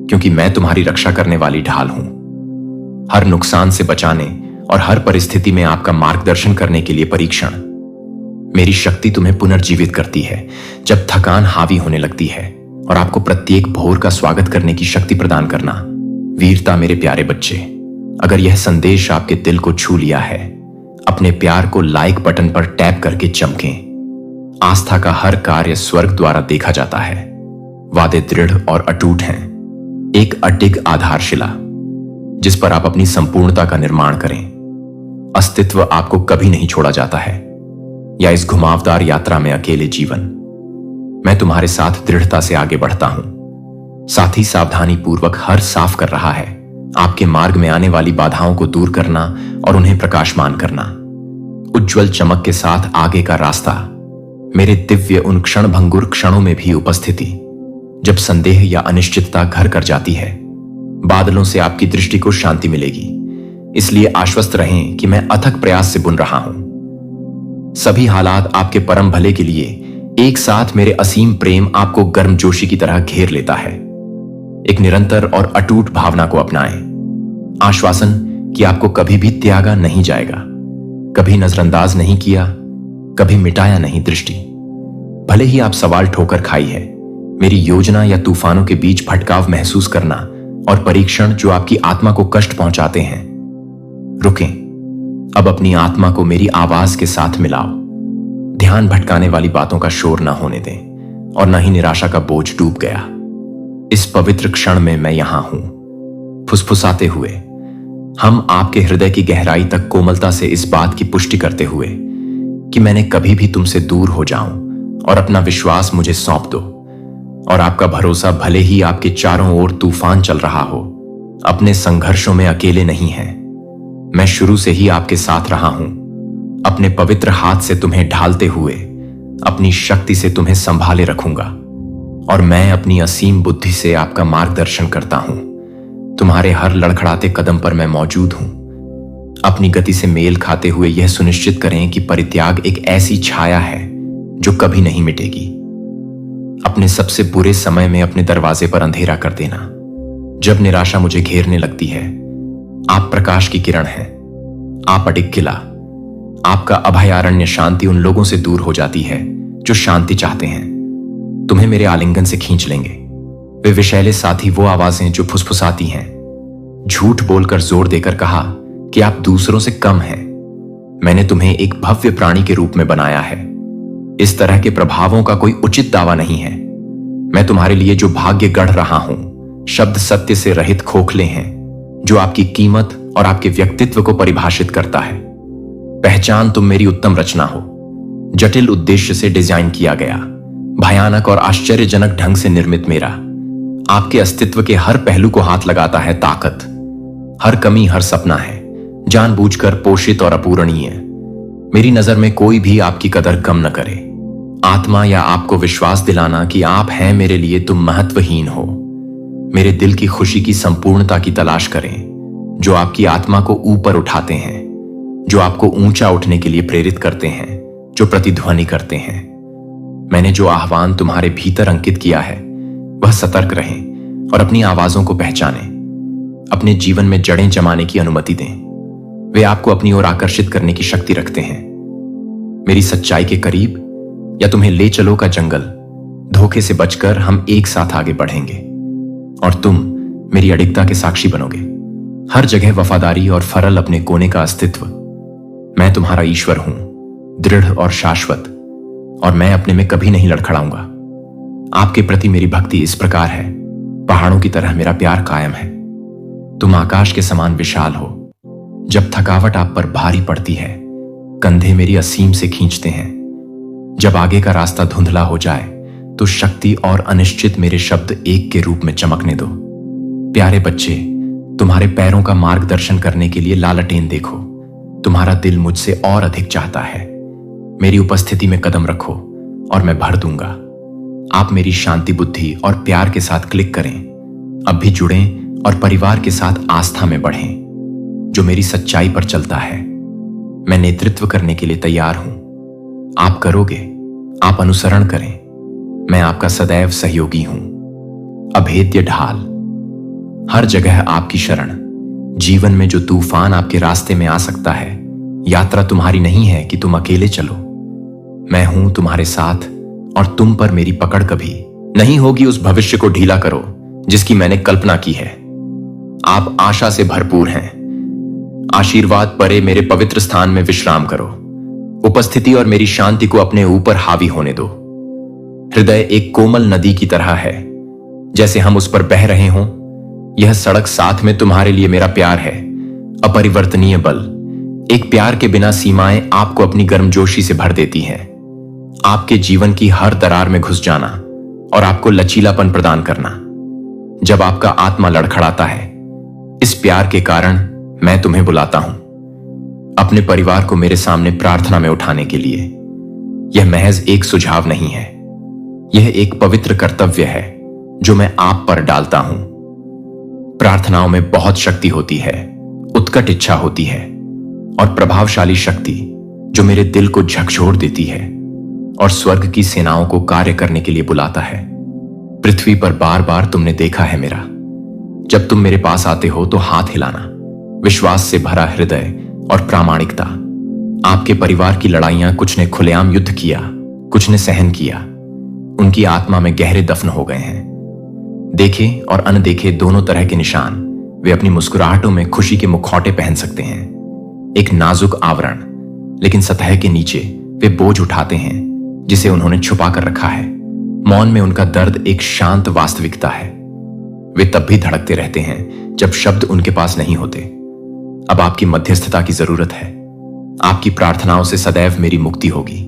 क्योंकि मैं तुम्हारी रक्षा करने वाली ढाल हूं। हर नुकसान से बचाने और हर परिस्थिति में आपका मार्गदर्शन करने के लिए परीक्षण। मेरी शक्ति तुम्हें पुनर्जीवित करती है जब थकान हावी होने लगती है, और आपको प्रत्येक भोर का स्वागत करने की शक्ति प्रदान करना। वीरता मेरे प्यारे बच्चे, अगर यह संदेश आपके दिल को छू लिया है, अपने प्यार को लाइक बटन पर टैप करके चमकें। आस्था का हर कार्य स्वर्ग द्वारा देखा जाता है। वादे दृढ़ और अटूट हैं, एक अडिग आधारशिला जिस पर आप अपनी संपूर्णता का निर्माण करें। अस्तित्व आपको कभी नहीं छोड़ा जाता है, या इस घुमावदार यात्रा में अकेले जीवन। मैं तुम्हारे साथ दृढ़ता से आगे बढ़ता हूं, साथ ही सावधानी पूर्वक हर साफ कर रहा है आपके मार्ग में आने वाली बाधाओं को दूर करना और उन्हें प्रकाशमान करना। उज्जवल चमक के साथ आगे का रास्ता, मेरे दिव्य उन क्षणभंगुर क्षणों में भी उपस्थिति जब संदेह या अनिश्चितता घर कर जाती है। बादलों से आपकी दृष्टि को शांति मिलेगी, इसलिए आश्वस्त रहें कि मैं अथक प्रयास से बुन रहा हूं। सभी हालात आपके परम भले के लिए एक साथ मेरे असीम प्रेम आपको गर्मजोशी की तरह घेर लेता है। एक निरंतर और अटूट भावना को अपनाएं। आश्वासन कि आपको कभी भी त्यागा नहीं जाएगा, कभी नजरअंदाज नहीं किया, कभी मिटाया नहीं दृष्टि। भले ही आप सवाल ठोकर खाई है, मेरी योजना या तूफानों के बीच भटकाव महसूस करना और परीक्षण जो आपकी आत्मा को कष्ट पहुंचाते हैं, रुकें। अब अपनी आत्मा को मेरी आवाज के साथ मिलाओ। ध्यान भटकाने वाली बातों का शोर न होने दें और न ही निराशा का बोझ डूब गया। इस पवित्र क्षण में मैं यहां हूं। फुसफुसाते हुए हम आपके हृदय की गहराई तक कोमलता से इस बात की पुष्टि करते हुए कि मैंने कभी भी तुमसे दूर हो जाऊं और अपना विश्वास मुझे सौंप दो। और आपका भरोसा भले ही आपके चारों ओर तूफान चल रहा हो, अपने संघर्षों में अकेले नहीं है। मैं शुरू से ही आपके साथ रहा हूं, अपने पवित्र हाथ से तुम्हें ढालते हुए अपनी शक्ति से तुम्हें संभाले रखूंगा। और मैं अपनी असीम बुद्धि से आपका मार्गदर्शन करता हूं। तुम्हारे हर लड़खड़ाते कदम पर मैं मौजूद हूं। अपनी गति से मेल खाते हुए यह सुनिश्चित करें कि परित्याग एक ऐसी छाया है जो कभी नहीं मिटेगी। अपने सबसे बुरे समय में अपने दरवाजे पर अंधेरा कर देना। जब निराशा मुझे घेरने लगती है, आप प्रकाश की किरण हैं। आप अडिग किला, आपका अभयारण्य शांति उन लोगों से दूर हो जाती है जो शांति चाहते हैं। तुम्हें मेरे आलिंगन से खींच लेंगे। वे विषैले साथी वो आवाजें जो फुसफुसाती हैं, झूठ बोलकर जोर देकर कहा कि आप दूसरों से कम हैं। मैंने तुम्हें एक भव्य प्राणी के रूप में बनाया है। इस तरह के प्रभावों का कोई उचित दावा नहीं है। मैं तुम्हारे लिए जो भाग्य गढ़ रहा हूं, शब्द सत्य से रहित खोखले हैं जो आपकी कीमत और आपके व्यक्तित्व को परिभाषित करता है। पहचान तुम मेरी उत्तम रचना हो, जटिल उद्देश्य से डिजाइन किया गया, भयानक और आश्चर्यजनक ढंग से निर्मित मेरा आपके अस्तित्व के हर पहलू को हाथ लगाता है ताकत। हर कमी, हर सपना है जानबूझकर पोषित और अपूरणीय। मेरी नजर में कोई भी आपकी कदर कम न करे। आत्मा या आपको विश्वास दिलाना कि आप हैं मेरे लिए तुम महत्वहीन हो। मेरे दिल की खुशी की संपूर्णता की तलाश करें, जो आपकी आत्मा को ऊपर उठाते हैं, जो आपको ऊंचा उठने के लिए प्रेरित करते हैं, जो प्रतिध्वनि करते हैं। मैंने जो आह्वान तुम्हारे भीतर अंकित किया है, वह सतर्क रहें और अपनी आवाजों को पहचानें। अपने जीवन में जड़ें जमाने की अनुमति दें। वे आपको अपनी ओर आकर्षित करने की शक्ति रखते हैं। मेरी सच्चाई के करीब या तुम्हें ले चलो का जंगल, धोखे से बचकर हम एक साथ आगे बढ़ेंगे। और तुम मेरी अडिगता के साक्षी बनोगे। हर जगह वफादारी और फरल अपने कोने का अस्तित्व। मैं तुम्हारा ईश्वर हूं, दृढ़ और शाश्वत, और मैं अपने में कभी नहीं लड़खड़ाऊंगा। आपके प्रति मेरी भक्ति इस प्रकार है, पहाड़ों की तरह मेरा प्यार कायम है। तुम आकाश के समान विशाल हो। जब थकावट आप पर भारी पड़ती है, कंधे मेरी असीम से खींचते हैं। जब आगे का रास्ता धुंधला हो जाए तो शक्ति और अनिश्चित मेरे शब्द एक के रूप में चमकने दो। प्यारे बच्चे, तुम्हारे पैरों का मार्गदर्शन करने के लिए लालटेन देखो। तुम्हारा दिल मुझसे और अधिक चाहता है। मेरी उपस्थिति में कदम रखो और मैं भर दूंगा। आप मेरी शांति, बुद्धि और प्यार के साथ क्लिक करें। अब भी जुड़ें और परिवार के साथ आस्था में बढ़ें, जो मेरी सच्चाई पर चलता है। मैं नेतृत्व करने के लिए तैयार हूं। आप करोगे, आप अनुसरण करें। मैं आपका सदैव सहयोगी हूं, अभेद्य ढाल। हर जगह आपकी शरण। जीवन में जो तूफान आपके रास्ते में आ सकता है, यात्रा तुम्हारी नहीं है कि तुम अकेले चलो। मैं हूं तुम्हारे साथ, और तुम पर मेरी पकड़ कभी नहीं होगी। उस भविष्य को ढीला करो जिसकी मैंने कल्पना की है। आप आशा से भरपूर हैं। आशीर्वाद परे मेरे पवित्र स्थान में विश्राम करो। उपस्थिति और मेरी शांति को अपने ऊपर हावी होने दो। हृदय एक कोमल नदी की तरह है, जैसे हम उस पर बह रहे हों। यह सड़क साथ में तुम्हारे लिए मेरा प्यार है, अपरिवर्तनीय बल। एक प्यार के बिना सीमाएं आपको अपनी गर्मजोशी से भर देती हैं। आपके जीवन की हर दरार में घुस जाना और आपको लचीलापन प्रदान करना। जब आपका आत्मा लड़खड़ाता है, इस प्यार के कारण मैं तुम्हें बुलाता हूं, अपने परिवार को मेरे सामने प्रार्थना में उठाने के लिए। यह महज एक सुझाव नहीं है, यह एक पवित्र कर्तव्य है जो मैं आप पर डालता हूं। प्रार्थनाओं में बहुत शक्ति होती है, उत्कट इच्छा होती है और प्रभावशाली शक्ति जो मेरे दिल को झकझोर देती है और स्वर्ग की सेनाओं को कार्य करने के लिए बुलाता है। पृथ्वी पर बार बार तुमने देखा है मेरा। जब तुम मेरे पास आते हो तो हाथ हिलाना, विश्वास से भरा हृदय और प्रामाणिकता। आपके परिवार की लड़ाइयां कुछ ने खुलेआम युद्ध किया, कुछ ने सहन किया। उनकी आत्मा में गहरे दफन हो गए हैं। देखे और अनदेखे दोनों तरह के निशान। वे अपनी मुस्कुराहटों में खुशी के मुखौटे पहन सकते हैं, एक नाजुक आवरण, लेकिन सतह के नीचे वे बोझ उठाते हैं जिसे उन्होंने छुपा कर रखा है। मौन में उनका दर्द एक शांत वास्तविकता है। वे तब भी धड़कते रहते हैं जब शब्द उनके पास नहीं होते। अब आपकी मध्यस्थता की जरूरत है। आपकी प्रार्थनाओं से सदैव मेरी मुक्ति होगी।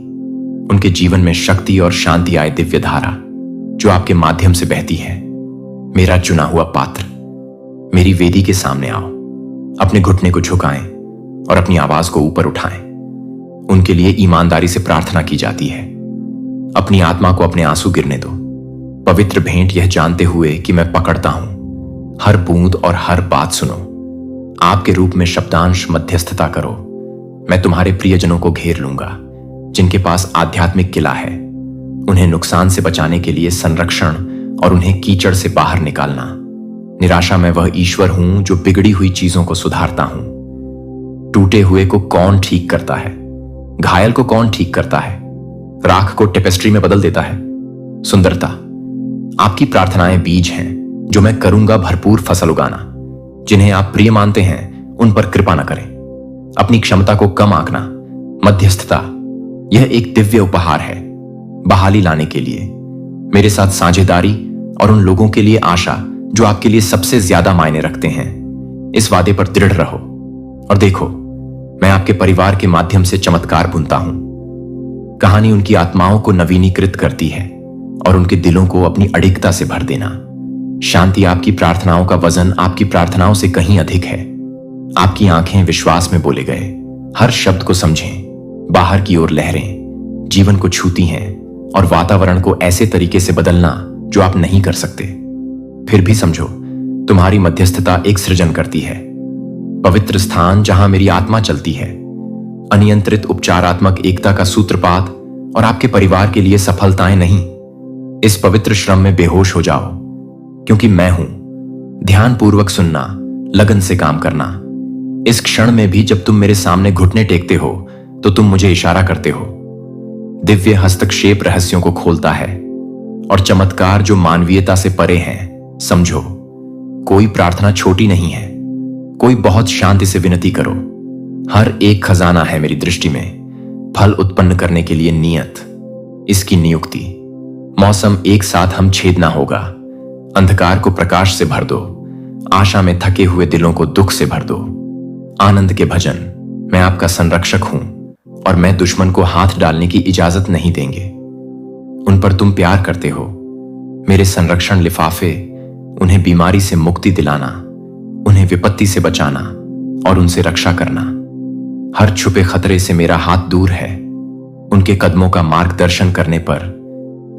उनके जीवन में शक्ति और शांति आए, दिव्य धारा जो आपके माध्यम से बहती है। मेरा चुना हुआ पात्र, मेरी वेदी के सामने आओ। अपने घुटने को झुकाएं और अपनी आवाज को ऊपर उठाएं। उनके लिए ईमानदारी से प्रार्थना की जाती है। अपनी आत्मा को अपने आंसू गिरने दो। पवित्र भेंट यह जानते हुए कि मैं पकड़ता हूं। हर बूंद और हर बात सुनो। आपके रूप में शब्दांश मध्यस्थता करो। मैं तुम्हारे प्रियजनों को घेर लूंगा जिनके पास आध्यात्मिक किला है। उन्हें नुकसान से बचाने के लिए संरक्षण और उन्हें कीचड़ से बाहर निकालना। निराशा में वह ईश्वर हूं जो बिगड़ी हुई चीजों को सुधारता हूं। टूटे हुए को कौन ठीक करता है? घायल को कौन ठीक करता है? राख को टेपेस्ट्री में बदल देता है। सुंदरता, आपकी प्रार्थनाएं बीज हैं जो मैं करूंगा भरपूर फसल उगाना। जिन्हें आप प्रिय मानते हैं उन पर कृपा न करें। अपनी क्षमता को कम आंकना। मध्यस्थता, यह एक दिव्य उपहार है बहाली लाने के लिए। मेरे साथ साझेदारी और उन लोगों के लिए आशा जो आपके लिए सबसे ज्यादा मायने रखते हैं। इस वादे पर दृढ़ रहो और देखो, मैं आपके परिवार के माध्यम से चमत्कार बुनता हूं। कहानी उनकी आत्माओं को नवीनीकृत करती है और उनके दिलों को अपनी अडिगता से भर देना। शांति, आपकी प्रार्थनाओं का वजन आपकी प्रार्थनाओं से कहीं अधिक है। आपकी आंखें विश्वास में बोले गए हर शब्द को समझें। बाहर की ओर लहरें जीवन को छूती हैं और वातावरण को ऐसे तरीके से बदलना जो आप नहीं कर सकते। फिर भी समझो, तुम्हारी मध्यस्थता एक सृजन करती है। पवित्र स्थान जहां मेरी आत्मा चलती है। अनियंत्रित उपचारात्मक एकता का सूत्रपात और आपके परिवार के लिए सफलताएं नहीं। इस पवित्र श्रम में बेहोश हो जाओ, क्योंकि मैं हूं। ध्यानपूर्वक सुनना, लगन से काम करना। इस क्षण में भी जब तुम मेरे सामने घुटने टेकते हो तो तुम मुझे इशारा करते हो। दिव्य हस्तक्षेप रहस्यों को खोलता है और चमत्कार जो मानवीयता से परे हैं, समझो, कोई प्रार्थना छोटी नहीं है। कोई बहुत शांति से विनती करो। हर एक खजाना है मेरी दृष्टि में फल उत्पन्न करने के लिए नियत। इसकी नियुक्ति मौसम एक साथ हम छेदना होगा। अंधकार को प्रकाश से भर दो। आशा में थके हुए दिलों को दुख से भर दो। आनंद के भजन, मैं आपका संरक्षक हूं और मैं दुश्मन को हाथ डालने की इजाजत नहीं देंगे। उन पर तुम प्यार करते हो। मेरे संरक्षण लिफाफे, उन्हें बीमारी से मुक्ति दिलाना, उन्हें विपत्ति से बचाना और उनसे रक्षा करना। हर छुपे खतरे से मेरा हाथ दूर है। उनके कदमों का मार्गदर्शन करने पर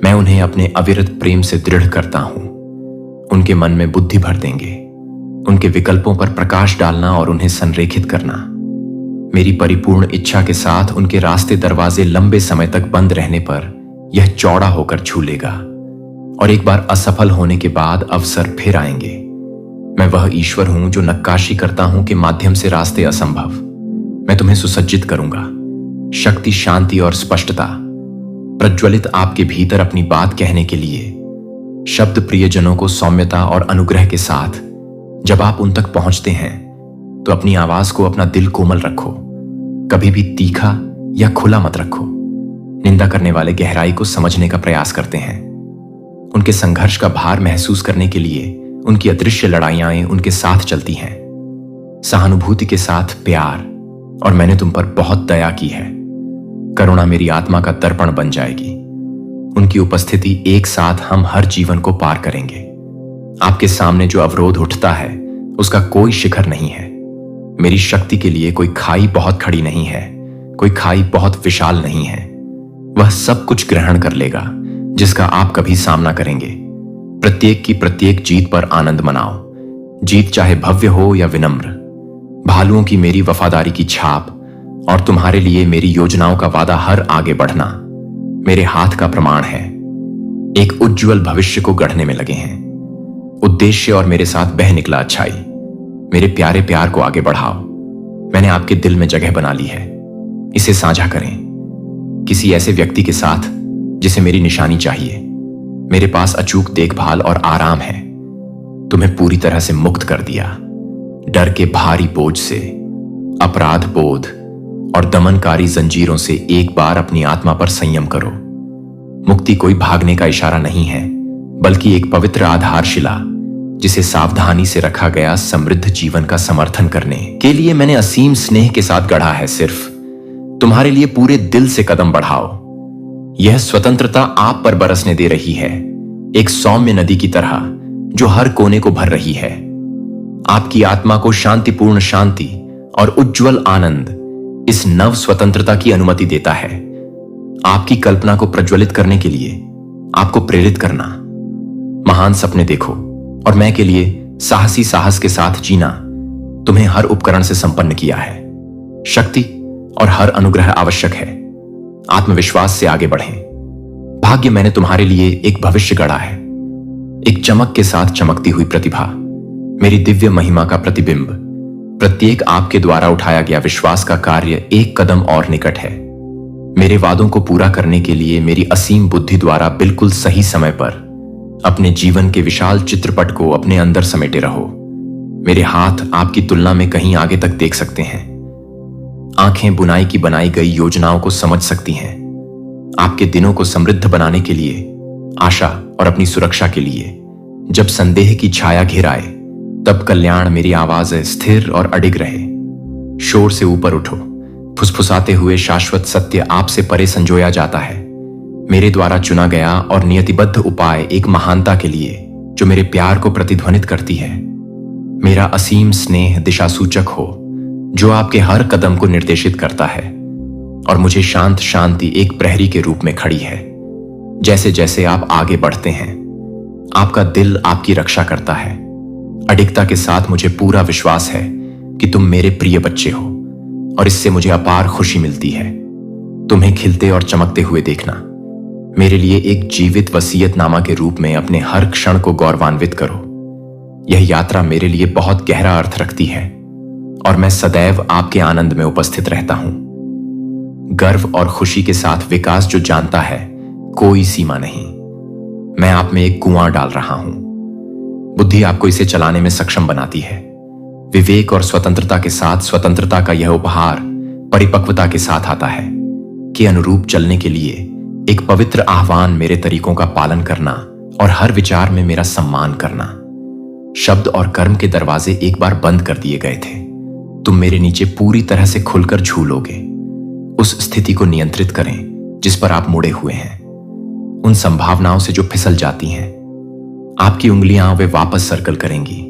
मैं उन्हें अपने अविरत प्रेम से दृढ़ करता हूं। उनके मन में बुद्धि भर देंगे। उनके विकल्पों पर प्रकाश डालना और उन्हें संरेखित करना। मेरी परिपूर्ण इच्छा के साथ उनके रास्ते दरवाजे लंबे समय तक बंद रहने पर यह चौड़ा होकर झूलेगा और एक बार असफल होने के बाद अवसर फिर आएंगे। मैं वह ईश्वर हूं जो नक्काशी करता हूं के माध्यम से रास्ते असंभव। मैं तुम्हें सुसज्जित करूंगा। शक्ति, शांति और स्पष्टता प्रज्वलित आपके भीतर अपनी बात कहने के लिए। शब्द प्रियजनों को सौम्यता और अनुग्रह के साथ जब आप उन तक पहुंचते हैं तो अपनी आवाज को अपना दिल कोमल रखो। कभी भी तीखा या खुला मत रखो। निंदा करने वाले गहराई को समझने का प्रयास करते हैं। उनके संघर्ष का भार महसूस करने के लिए उनकी अदृश्य लड़ाइयां उनके साथ चलती हैं। सहानुभूति के साथ प्यार, और मैंने तुम पर बहुत दया की है। करुणा मेरी आत्मा का दर्पण बन जाएगी। उनकी उपस्थिति एक साथ हम हर जीवन को पार करेंगे। आपके सामने जो अवरोध उठता है उसका कोई शिखर नहीं है। मेरी शक्ति के लिए कोई खाई बहुत खड़ी नहीं है, कोई खाई बहुत विशाल नहीं है। वह सब कुछ ग्रहण कर लेगा जिसका आप कभी सामना करेंगे। प्रत्येक की प्रत्येक जीत पर आनंद मनाओ। जीत चाहे भव्य हो या विनम्र। भालुओं की मेरी वफादारी की छाप और तुम्हारे लिए मेरी योजनाओं का वादा हर आगे बढ़ना मेरे हाथ का प्रमाण है। एक उज्जवल भविष्य को गढ़ने में लगे हैं। उद्देश्य और मेरे साथ बह निकला अच्छाई। मेरे प्यारे प्यार को आगे बढ़ाओ। मैंने आपके दिल में जगह बना ली है। इसे साझा करें किसी ऐसे व्यक्ति के साथ जिसे मेरी निशानी चाहिए। मेरे पास अचूक देखभाल और आराम है। तुम्हें पूरी तरह से मुक्त कर दिया। डर के भारी बोझ से, अपराध बोध और दमनकारी जंजीरों से एक बार अपनी आत्मा पर संयम करो। मुक्ति कोई भागने का इशारा नहीं है, बल्कि एक पवित्र आधारशिला जिसे सावधानी से रखा गया समृद्ध जीवन का समर्थन करने के लिए मैंने असीम स्नेह के साथ गढ़ा है। सिर्फ तुम्हारे लिए पूरे दिल से कदम बढ़ाओ। यह स्वतंत्रता आप पर बरसने दे रही है, एक सौम्य नदी की तरह जो हर कोने को भर रही है। आपकी आत्मा को शांतिपूर्ण शांति और उज्जवल आनंद इस नव स्वतंत्रता की अनुमति देता है। आपकी कल्पना को प्रज्वलित करने के लिए आपको प्रेरित करना। महान सपने देखो और मैं के लिए साहसी साहस के साथ जीना तुम्हें हर उपकरण से संपन्न किया है। शक्ति और हर अनुग्रह आवश्यक है। आत्मविश्वास से आगे बढ़ें। भाग्य, मैंने तुम्हारे लिए एक भविष्य गढ़ा है। एक चमक के साथ चमकती हुई प्रतिभा, मेरी दिव्य महिमा का प्रतिबिंब। प्रत्येक आपके द्वारा उठाया गया विश्वास का कार्य एक कदम और निकट है। मेरे वादों को पूरा करने के लिए मेरी असीम बुद्धि द्वारा बिल्कुल सही समय पर अपने जीवन के विशाल चित्रपट को अपने अंदर समेटे रहो। मेरे हाथ आपकी तुलना में कहीं आगे तक देख सकते हैं। आंखें बुनाई की बनाई गई योजनाओं को समझ सकती हैं। आपके दिनों को समृद्ध बनाने के लिए, आशा और अपनी सुरक्षा के लिए। जब संदेह की छाया घेर आए तब कल्याण मेरी आवाज स्थिर और अडिग रहे। शोर से ऊपर उठो। फुसफुसाते हुए शाश्वत सत्य आपसे परे संजोया जाता है। मेरे द्वारा चुना गया और नियतिबद्ध उपाय एक महानता के लिए जो मेरे प्यार को प्रतिध्वनित करती है। मेरा असीम स्नेह दिशा सूचक हो जो आपके हर कदम को निर्देशित करता है और मुझे शांत शांति एक प्रहरी के रूप में खड़ी है। जैसे जैसे आप आगे बढ़ते हैं आपका दिल आपकी रक्षा करता है। अडिगता के साथ मुझे पूरा विश्वास है कि तुम मेरे प्रिय बच्चे हो और इससे मुझे अपार खुशी मिलती है। तुम्हें खिलते और चमकते हुए देखना मेरे लिए एक जीवित वसीयतनामा के रूप में अपने हर क्षण को गौरवान्वित करो। यह यात्रा मेरे लिए बहुत गहरा अर्थ रखती है और मैं सदैव आपके आनंद में उपस्थित रहता हूं। गर्व और खुशी के साथ विकास जो जानता है कोई सीमा नहीं। मैं आप में एक कुआं डाल रहा हूं। बुद्धि आपको इसे चलाने में सक्षम बनाती है। विवेक और स्वतंत्रता के साथ स्वतंत्रता का यह उपहार परिपक्वता के साथ आता है कि अनुरूप चलने के लिए एक पवित्र आह्वान मेरे तरीकों का पालन करना और हर विचार में मेरा सम्मान करना। शब्द और कर्म के दरवाजे एक बार बंद कर दिए गए थे। तुम मेरे नीचे पूरी तरह से खुलकर झूलोगे। उस स्थिति को नियंत्रित करें जिस पर आप मुड़े हुए हैं, उन संभावनाओं से जो फिसल जाती हैं। आपकी उंगलियां वे वापस सर्कल करेंगी।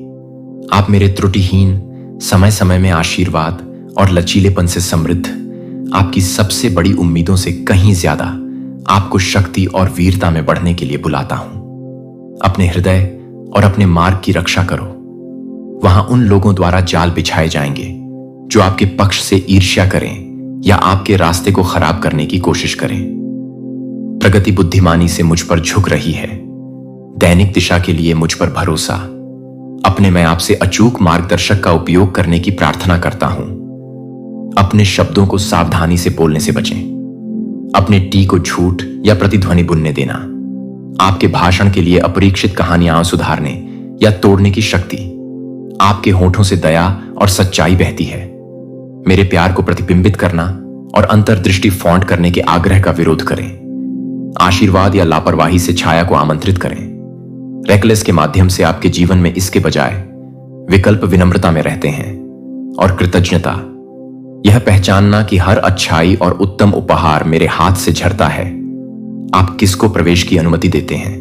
आप मेरे त्रुटिहीन, समय समय में आशीर्वाद और लचीलेपन से समृद्ध, आपकी सबसे बड़ी उम्मीदों से कहीं ज्यादा आपको शक्ति और वीरता में बढ़ने के लिए बुलाता हूं। अपने हृदय और अपने मार्ग की रक्षा करो। वहां उन लोगों द्वारा जाल बिछाए जाएंगे जो आपके पक्ष से ईर्ष्या करें या आपके रास्ते को खराब करने की कोशिश करें। प्रगति बुद्धिमानी से मुझ पर झुक रही है। दैनिक दिशा के लिए मुझ पर भरोसा। अपने मैं आपसे अचूक मार्गदर्शक का उपयोग करने की प्रार्थना करता हूं। अपने शब्दों को सावधानी से बोलने से बचें। अपने टी को झूठ या प्रतिध्वनि बुनने देना। आपके भाषण के लिए अपरीक्षित कहानियां सुधारने या तोड़ने की शक्ति। आपके होठों से दया और सच्चाई बहती है। मेरे प्यार को प्रतिबिंबित करना और अंतर्दृष्टि फॉन्ट करने के आग्रह का विरोध करें। आशीर्वाद या लापरवाही से छाया को आमंत्रित करें। रेकलेस के माध्यम से आपके जीवन में इसके बजाय विकल्प विनम्रता में रहते हैं और कृतज्ञता, यह पहचानना कि हर अच्छाई और उत्तम उपहार मेरे हाथ से झरता है। आप किसको प्रवेश की अनुमति देते हैं,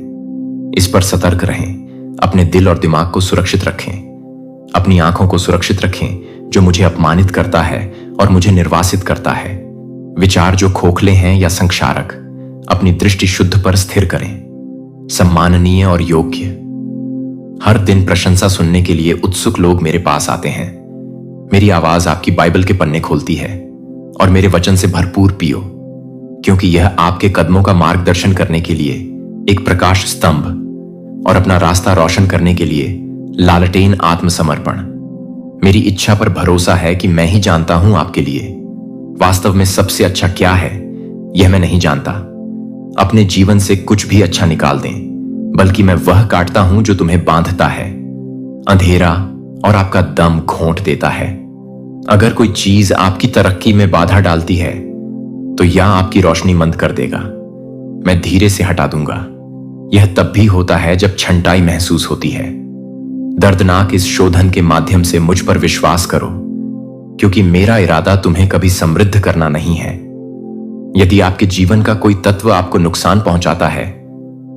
इस पर सतर्क रहें। अपने दिल और दिमाग को सुरक्षित रखें। अपनी आंखों को सुरक्षित रखें जो मुझे अपमानित करता है और मुझे निर्वासित करता है। विचार जो खोखले हैं या संक्षारक, अपनी दृष्टि शुद्ध पर स्थिर करें। सम्माननीय और योग्य। हर दिन प्रशंसा सुनने के लिए उत्सुक लोग मेरे पास आते हैं। मेरी आवाज आपकी बाइबल के पन्ने खोलती है और मेरे वचन से भरपूर पियो, क्योंकि यह आपके कदमों का मार्गदर्शन करने के लिए एक प्रकाश स्तंभ और अपना रास्ता रोशन करने के लिए लालटेन आत्मसमर्पण। मेरी इच्छा पर भरोसा है कि मैं ही जानता हूं आपके लिए वास्तव में सबसे अच्छा क्या है। यह मैं नहीं जानता। अपने जीवन से कुछ भी अच्छा निकाल दें, बल्कि मैं वह काटता हूं जो तुम्हें बांधता है, अंधेरा और आपका दम घोंट देता है। अगर कोई चीज आपकी तरक्की में बाधा डालती है तो यह आपकी रोशनी मंद कर देगा। मैं धीरे से हटा दूंगा। यह तब भी होता है जब छंटाई महसूस होती है। दर्दनाक इस शोधन के माध्यम से मुझ पर विश्वास करो, क्योंकि मेरा इरादा तुम्हें कभी समृद्ध करना नहीं है। यदि आपके जीवन का कोई तत्व आपको नुकसान पहुंचाता है,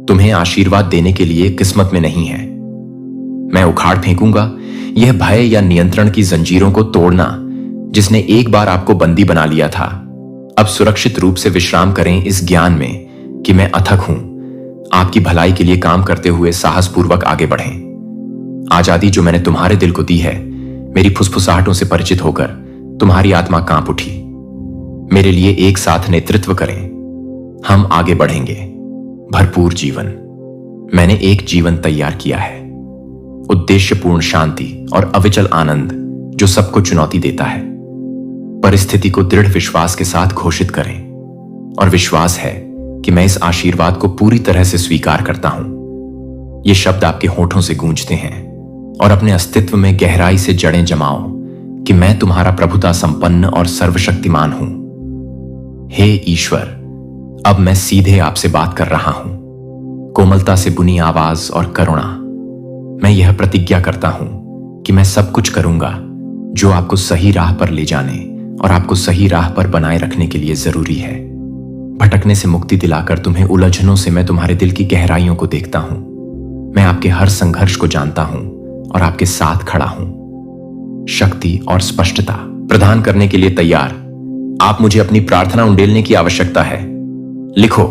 तुम्हें आशीर्वाद देने के लिए किस्मत में नहीं है। मैं उखाड़ फेंकूंगा यह भय या नियंत्रण की जंजीरों को तोड़ना जिसने एक बार आपको बंदी बना लिया था। अब सुरक्षित रूप से विश्राम करें इस ज्ञान में कि मैं अथक हूं। आपकी भलाई के लिए काम करते हुए साहसपूर्वक आगे बढ़ें। आजादी जो मैंने तुम्हारे दिल को दी है, मेरी फुसफुसाहटों से परिचित होकर तुम्हारी आत्मा कांप उठी। मेरे लिए एक साथ नेतृत्व करें। हम आगे बढ़ेंगे। भरपूर जीवन। मैंने एक जीवन तैयार किया है, उद्देश्यपूर्ण शांति और अविचल आनंद जो सबको चुनौती देता है। परिस्थिति को दृढ़ विश्वास के साथ घोषित करें, और विश्वास है कि मैं इस आशीर्वाद को पूरी तरह से स्वीकार करता हूं। ये शब्द आपके होठों से गूंजते हैं और अपने अस्तित्व में गहराई से जड़ें जमाओ कि मैं तुम्हारा प्रभुता संपन्न और सर्वशक्तिमान हूं। हे ईश्वर, अब मैं सीधे आपसे बात कर रहा हूं, कोमलता से बुनी आवाज और करुणा। मैं यह प्रतिज्ञा करता हूं कि मैं सब कुछ करूंगा जो आपको सही राह पर ले जाने और आपको सही राह पर बनाए रखने के लिए जरूरी है। भटकने से मुक्ति दिलाकर तुम्हें उलझनों से मैं तुम्हारे दिल की गहराइयों को देखता हूं। मैं आपके हर संघर्ष को जानता हूं और आपके साथ खड़ा हूं। शक्ति और स्पष्टता प्रदान करने के लिए तैयार। आप मुझे अपनी प्रार्थना उंडेलने की आवश्यकता है। लिखो,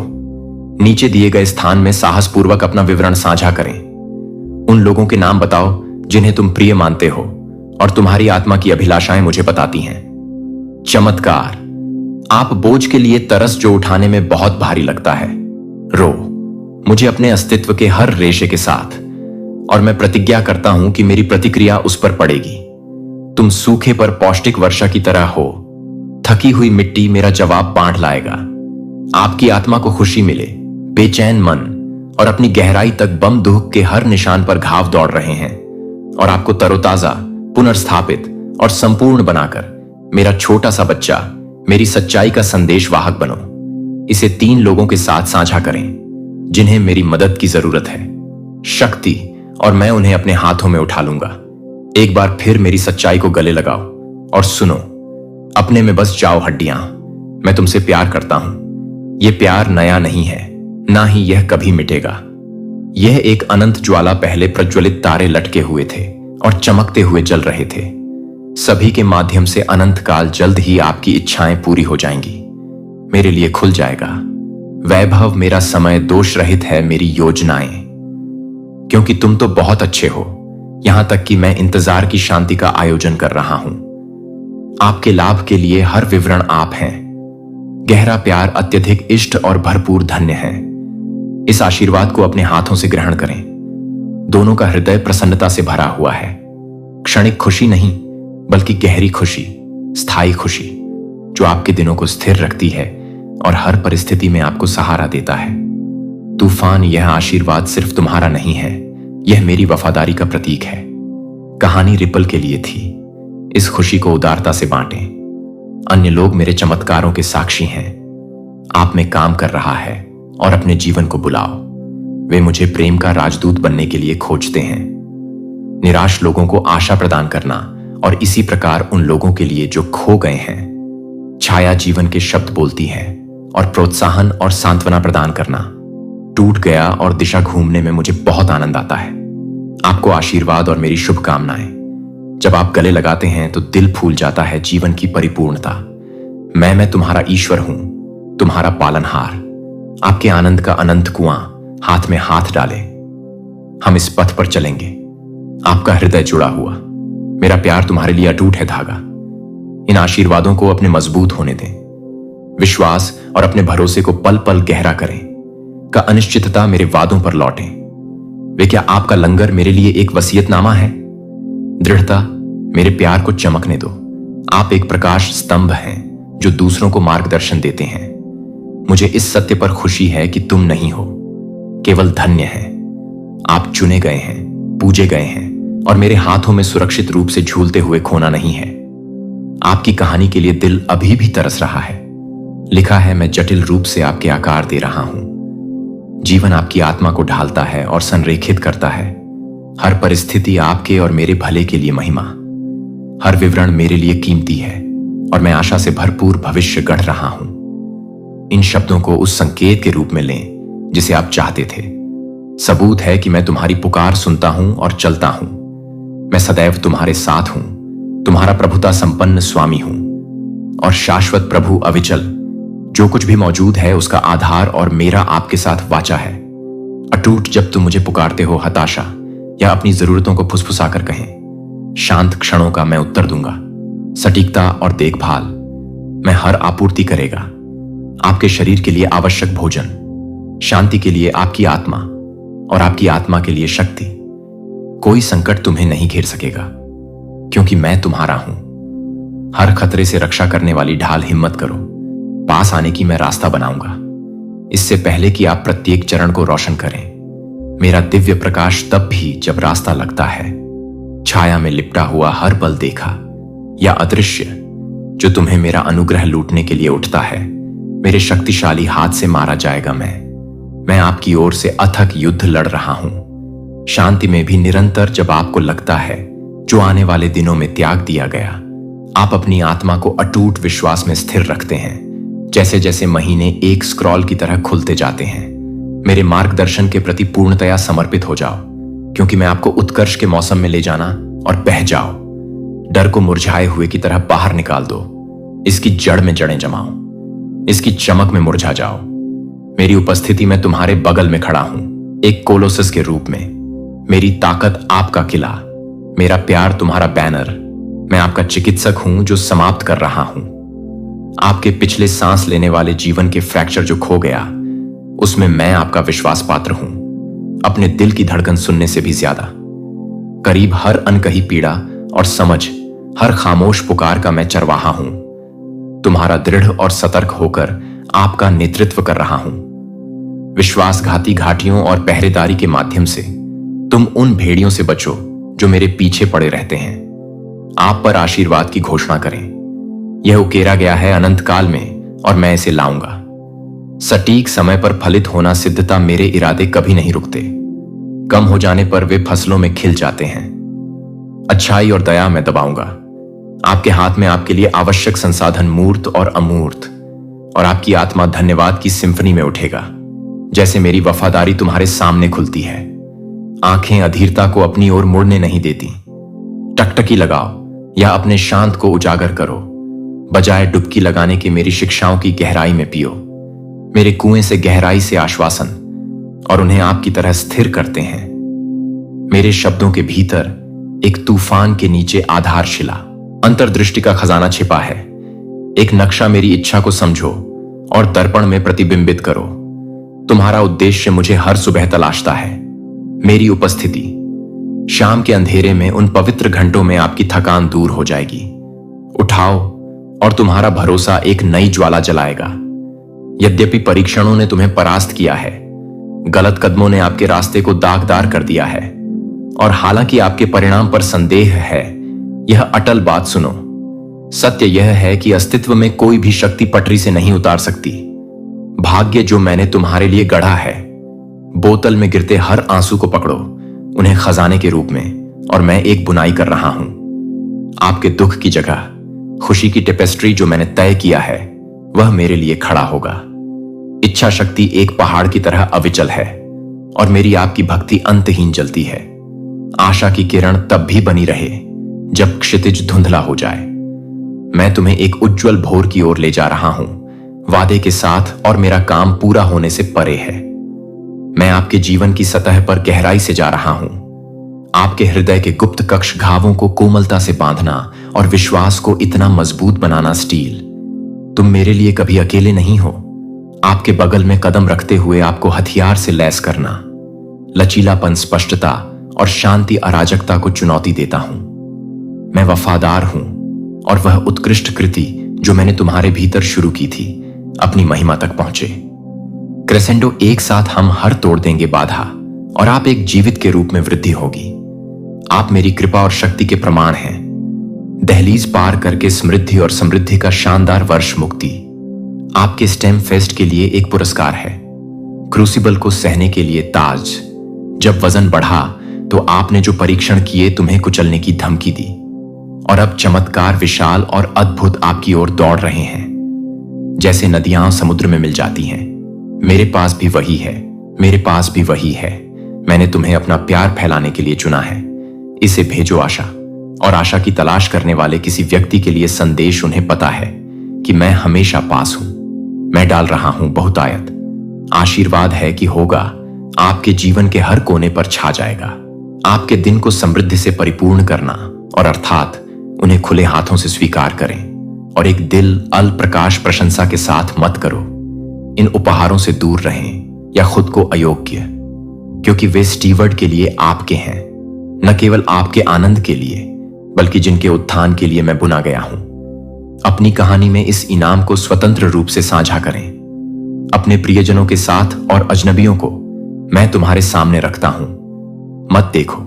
नीचे दिए गए स्थान में साहसपूर्वक अपना विवरण साझा करें। उन लोगों के नाम बताओ जिन्हें तुम प्रिय मानते हो और तुम्हारी आत्मा की अभिलाषाएं मुझे बताती हैं। चमत्कार। आप बोझ के लिए तरस जो उठाने में बहुत भारी लगता है। रो मुझे अपने अस्तित्व के हर रेशे के साथ, और मैं प्रतिज्ञा करता हूं कि मेरी प्रतिक्रिया उस पर पड़ेगी। तुम सूखे पर पौष्टिक वर्षा की तरह हो। थकी हुई मिट्टी मेरा जवाब बांट लाएगा। आपकी आत्मा को खुशी मिले, बेचैन मन और अपनी गहराई तक बम दुख के हर निशान पर घाव दौड़ रहे हैं, और आपको तरोताजा, पुनर्स्थापित और संपूर्ण बनाकर मेरा छोटा सा बच्चा मेरी सच्चाई का संदेश वाहक बनो। इसे 3 लोगों के साथ साझा करें जिन्हें मेरी मदद की जरूरत है, शक्ति, और मैं उन्हें अपने हाथों में उठा लूंगा। एक बार फिर मेरी सच्चाई को गले लगाओ और सुनो। अपने में बस जाओ हड्डियां, मैं तुमसे प्यार करता हूं। यह प्यार नया नहीं है, ना ही यह कभी मिटेगा। यह एक अनंत ज्वाला पहले प्रज्वलित तारे लटके हुए थे और चमकते हुए जल रहे थे। सभी के माध्यम से अनंत काल जल्द ही आपकी इच्छाएं पूरी हो जाएंगी। मेरे लिए खुल जाएगा वैभव। मेरा समय दोष रहित है, मेरी योजनाएं, क्योंकि तुम तो बहुत अच्छे हो, यहां तक कि मैं इंतजार की शांति का आयोजन कर रहा हूं। आपके लाभ के लिए हर विवरण आप हैं। गहरा प्यार, अत्यधिक इष्ट और भरपूर धन्य है। इस आशीर्वाद को अपने हाथों से ग्रहण करें। दोनों का हृदय प्रसन्नता से भरा हुआ है। क्षणिक खुशी नहीं, बल्कि गहरी खुशी, स्थायी खुशी, जो आपके दिनों को स्थिर रखती है और हर परिस्थिति में आपको सहारा देता है। तूफान, यह आशीर्वाद सिर्फ तुम्हारा नहीं है, यह मेरी वफादारी का प्रतीक है। कहानी रिपल के लिए थी। इस खुशी को उदारता से बांटें। अन्य लोग मेरे चमत्कारों के साक्षी हैं। आप में काम कर रहा है और अपने जीवन को बुलाओ। वे मुझे प्रेम का राजदूत बनने के लिए खोजते हैं। निराश लोगों को आशा प्रदान करना और इसी प्रकार उन लोगों के लिए जो खो गए हैं। छाया जीवन के शब्द बोलती है और प्रोत्साहन और सांत्वना प्रदान करना। टूट गया और दिशा घूमने में मुझे बहुत आनंद आता है। आपको आशीर्वाद और मेरी शुभकामनाएं। जब आप गले लगाते हैं तो दिल फूल जाता है जीवन की परिपूर्णता। मैं तुम्हारा ईश्वर हूं, तुम्हारा पालनहार। आपके आनंद का अनंत कुआं, हाथ में हाथ डालें। हम इस पथ पर चलेंगे। आपका हृदय जुड़ा हुआ, मेरा प्यार तुम्हारे लिए अटूट है धागा। इन आशीर्वादों को अपने मजबूत होने दें। विश्वास और अपने भरोसे को पल पल गहरा करें। का अनिश्चितता मेरे वादों पर लौटें। वे क्या आपका लंगर मेरे लिए एक वसीयतनामा है? दृढ़ता, मेरे प्यार को चमकने दो। आप एक प्रकाश स्तंभ हैं जो दूसरों को मार्गदर्शन देते हैं। मुझे इस सत्य पर खुशी है कि तुम नहीं हो, केवल धन्य है। आप चुने गए हैं, पूजे गए हैं और मेरे हाथों में सुरक्षित रूप से झूलते हुए खोना नहीं है। आपकी कहानी के लिए दिल अभी भी तरस रहा है। लिखा है, मैं जटिल रूप से आपके आकार दे रहा हूं। जीवन आपकी आत्मा को ढालता है और संरेखित करता है। हर परिस्थिति आपके और मेरे भले के लिए महिमा। हर विवरण मेरे लिए कीमती है और मैं आशा से भरपूर भविष्य गढ़ रहा हूं। इन शब्दों को उस संकेत के रूप में लें जिसे आप चाहते थे। सबूत है कि मैं तुम्हारी पुकार सुनता हूं और चलता हूं। मैं सदैव तुम्हारे साथ हूं, तुम्हारा प्रभुता संपन्न स्वामी हूं और शाश्वत प्रभु अविचल। जो कुछ भी मौजूद है उसका आधार और मेरा आपके साथ वाचा है। अटूट जब तुम मुझे पुकारते हो हताशा या अपनी जरूरतों को फुसफुसाकर कहें। शांत क्षणों का मैं उत्तर दूंगा। सटीकता और देखभाल मैं हर आपूर्ति करेगा। आपके शरीर के लिए आवश्यक भोजन, शांति के लिए आपकी आत्मा और आपकी आत्मा के लिए शक्ति। कोई संकट तुम्हें नहीं घेर सकेगा क्योंकि मैं तुम्हारा हूं। हर खतरे से रक्षा करने वाली ढाल हिम्मत करो। पास आने की मैं रास्ता बनाऊंगा। इससे पहले कि आप प्रत्येक चरण को रोशन करें। मेरा दिव्य प्रकाश तब भी जब रास्ता लगता है। छाया में लिपटा हुआ हर पल देखा या अदृश्य जो तुम्हें मेरा अनुग्रह लूटने के लिए उठता है, मेरे शक्तिशाली हाथ से मारा जाएगा। मैं आपकी ओर से अथक युद्ध लड़ रहा हूं। शांति में भी निरंतर जब आपको लगता है जो आने वाले दिनों में त्याग दिया गया, आप अपनी आत्मा को अटूट विश्वास में स्थिर रखते हैं। जैसे जैसे महीने एक स्क्रॉल की तरह खुलते जाते हैं, मेरे मार्गदर्शन के प्रति पूर्णतया समर्पित हो जाओ, क्योंकि मैं आपको उत्कर्ष के मौसम में ले जाना और बह जाओ। डर को मुरझाए हुए की तरह बाहर निकाल दो। इसकी जड़ में जड़ें जमाओ, इसकी चमक में मुरझा जाओ। मेरी उपस्थिति में तुम्हारे बगल में खड़ा हूं, एक कोलोसस के रूप में। मेरी ताकत आपका किला, मेरा प्यार तुम्हारा बैनर। मैं आपका चिकित्सक हूं जो समाप्त कर रहा हूं। आपके पिछले सांस लेने वाले जीवन के फ्रैक्चर जो खो गया, उसमें मैं आपका विश्वास पात्र हूं। अपने दिल की धड़कन सुनने से भी ज्यादा करीब हर अनकही पीड़ा और समझ, हर खामोश पुकार का मैं चरवाहा हूं। तुम्हारा दृढ़ और सतर्क होकर आपका नेतृत्व कर रहा हूं। विश्वासघाती घाटियों और पहरेदारी के माध्यम से तुम उन भेड़ियों से बचो जो मेरे पीछे पड़े रहते हैं। आप पर आशीर्वाद की घोषणा करें। यह उकेरा गया है अनंत काल में और मैं इसे लाऊंगा। सटीक समय पर फलित होना सिद्धता मेरे इरादे कभी नहीं रुकते। कम हो जाने पर वे फसलों में खिल जाते हैं। अच्छाई और दया मैं दबाऊंगा। आपके हाथ में आपके लिए आवश्यक संसाधन मूर्त और अमूर्त, और आपकी आत्मा धन्यवाद की सिंफनी में उठेगा। जैसे मेरी वफादारी तुम्हारे सामने खुलती है। आंखें अधीरता को अपनी ओर मुड़ने नहीं देती। टकटकी लगाओ या अपने शांत को उजागर करो। बजाय डुबकी लगाने के मेरी शिक्षाओं की गहराई में पियो। मेरे कुएं से गहराई से आश्वासन और उन्हें आपकी तरह स्थिर करते हैं। मेरे शब्दों के भीतर एक तूफान के नीचे आधारशिला, अंतर्दृष्टि का खजाना छिपा है। एक नक्शा मेरी इच्छा को समझो और दर्पण में प्रतिबिंबित करो। तुम्हारा उद्देश्य मुझे हर सुबह तलाशता है। मेरी उपस्थिति शाम के अंधेरे में उन पवित्र घंटों में आपकी थकान दूर हो जाएगी। उठाओ और तुम्हारा भरोसा एक नई ज्वाला जलाएगा। यद्यपि परीक्षणों ने तुम्हें परास्त किया है, गलत कदमों ने आपके रास्ते को दागदार कर दिया है, और हालांकि आपके परिणाम पर संदेह है, यह अटल बात सुनो। सत्य यह है कि अस्तित्व में कोई भी शक्ति पटरी से नहीं उतार सकती। भाग्य जो मैंने तुम्हारे लिए गढ़ा है, बोतल में गिरते हर आंसू को पकड़ो, उन्हें खजाने के रूप में, और मैं एक बुनाई कर रहा हूं। आपके दुख की जगह खुशी की टेपेस्ट्री जो मैंने तय किया है, वह मेरे लिए खड़ा होगा। इच्छा शक्ति एक पहाड़ की तरह अविचल है, और मेरी आपकी भक्ति अंतहीन जलती है। आशा की किरण तब भी बनी रहे जब क्षितिज धुंधला हो जाए। मैं तुम्हें एक उज्जवल भोर की ओर ले जा रहा हूं, वादे के साथ, और मेरा काम पूरा होने से परे है। मैं आपके जीवन की सतह पर गहराई से जा रहा हूं। आपके हृदय के गुप्त कक्ष घावों को कोमलता से बांधना और विश्वास को इतना मजबूत बनाना। स्टील, तुम मेरे लिए कभी अकेले नहीं हो। आपके बगल में कदम रखते हुए आपको हथियार से लैस करना। लचीलापन स्पष्टता और शांति अराजकता को चुनौती देता हूं। मैं वफादार हूं, और वह उत्कृष्ट कृति जो मैंने तुम्हारे भीतर शुरू की थी अपनी महिमा तक पहुंचे। क्रेसेंडो, एक साथ हम हर तोड़ देंगे बाधा, और आप एक जीवित के रूप में वृद्धि होगी। आप मेरी कृपा और शक्ति के प्रमाण हैं। दहलीज पार करके समृद्धि और समृद्धि का शानदार वर्ष मुक्ति। आपके स्टेम फेस्ट के लिए एक पुरस्कार है। क्रूसिबल को सहने के लिए ताज। जब वजन बढ़ा तो आपने जो परीक्षण किए तुम्हें कुचलने की धमकी दी, और अब चमत्कार विशाल और अद्भुत आपकी ओर दौड़ रहे हैं। जैसे नदियां समुद्र में मिल जाती हैं, मेरे पास भी वही है, मेरे पास भी वही है। मैंने तुम्हें अपना प्यार फैलाने के लिए चुना है। इसे भेजो आशा, और आशा की तलाश करने वाले किसी व्यक्ति के लिए संदेश उन्हें पता है कि मैं हमेशा पास हूं। मैं डाल रहा हूं बहुतायत। आशीर्वाद है कि होगा, आपके जीवन के हर कोने पर छा जाएगा। आपके दिन को समृद्धि से परिपूर्ण करना, और अर्थात उन्हें खुले हाथों से स्वीकार करें, और एक दिल अल प्रकाश प्रशंसा के साथ मत करो। इन उपहारों से दूर रहें या खुद को अयोग्य, क्योंकि वे स्टीवर्ड के लिए आपके हैं, न केवल आपके आनंद के लिए, बल्कि जिनके उत्थान के लिए मैं बुना गया हूं। अपनी कहानी में इस इनाम को स्वतंत्र रूप से साझा करें। अपने प्रियजनों के साथ और अजनबियों को मैं तुम्हारे सामने रखता हूं। मत देखो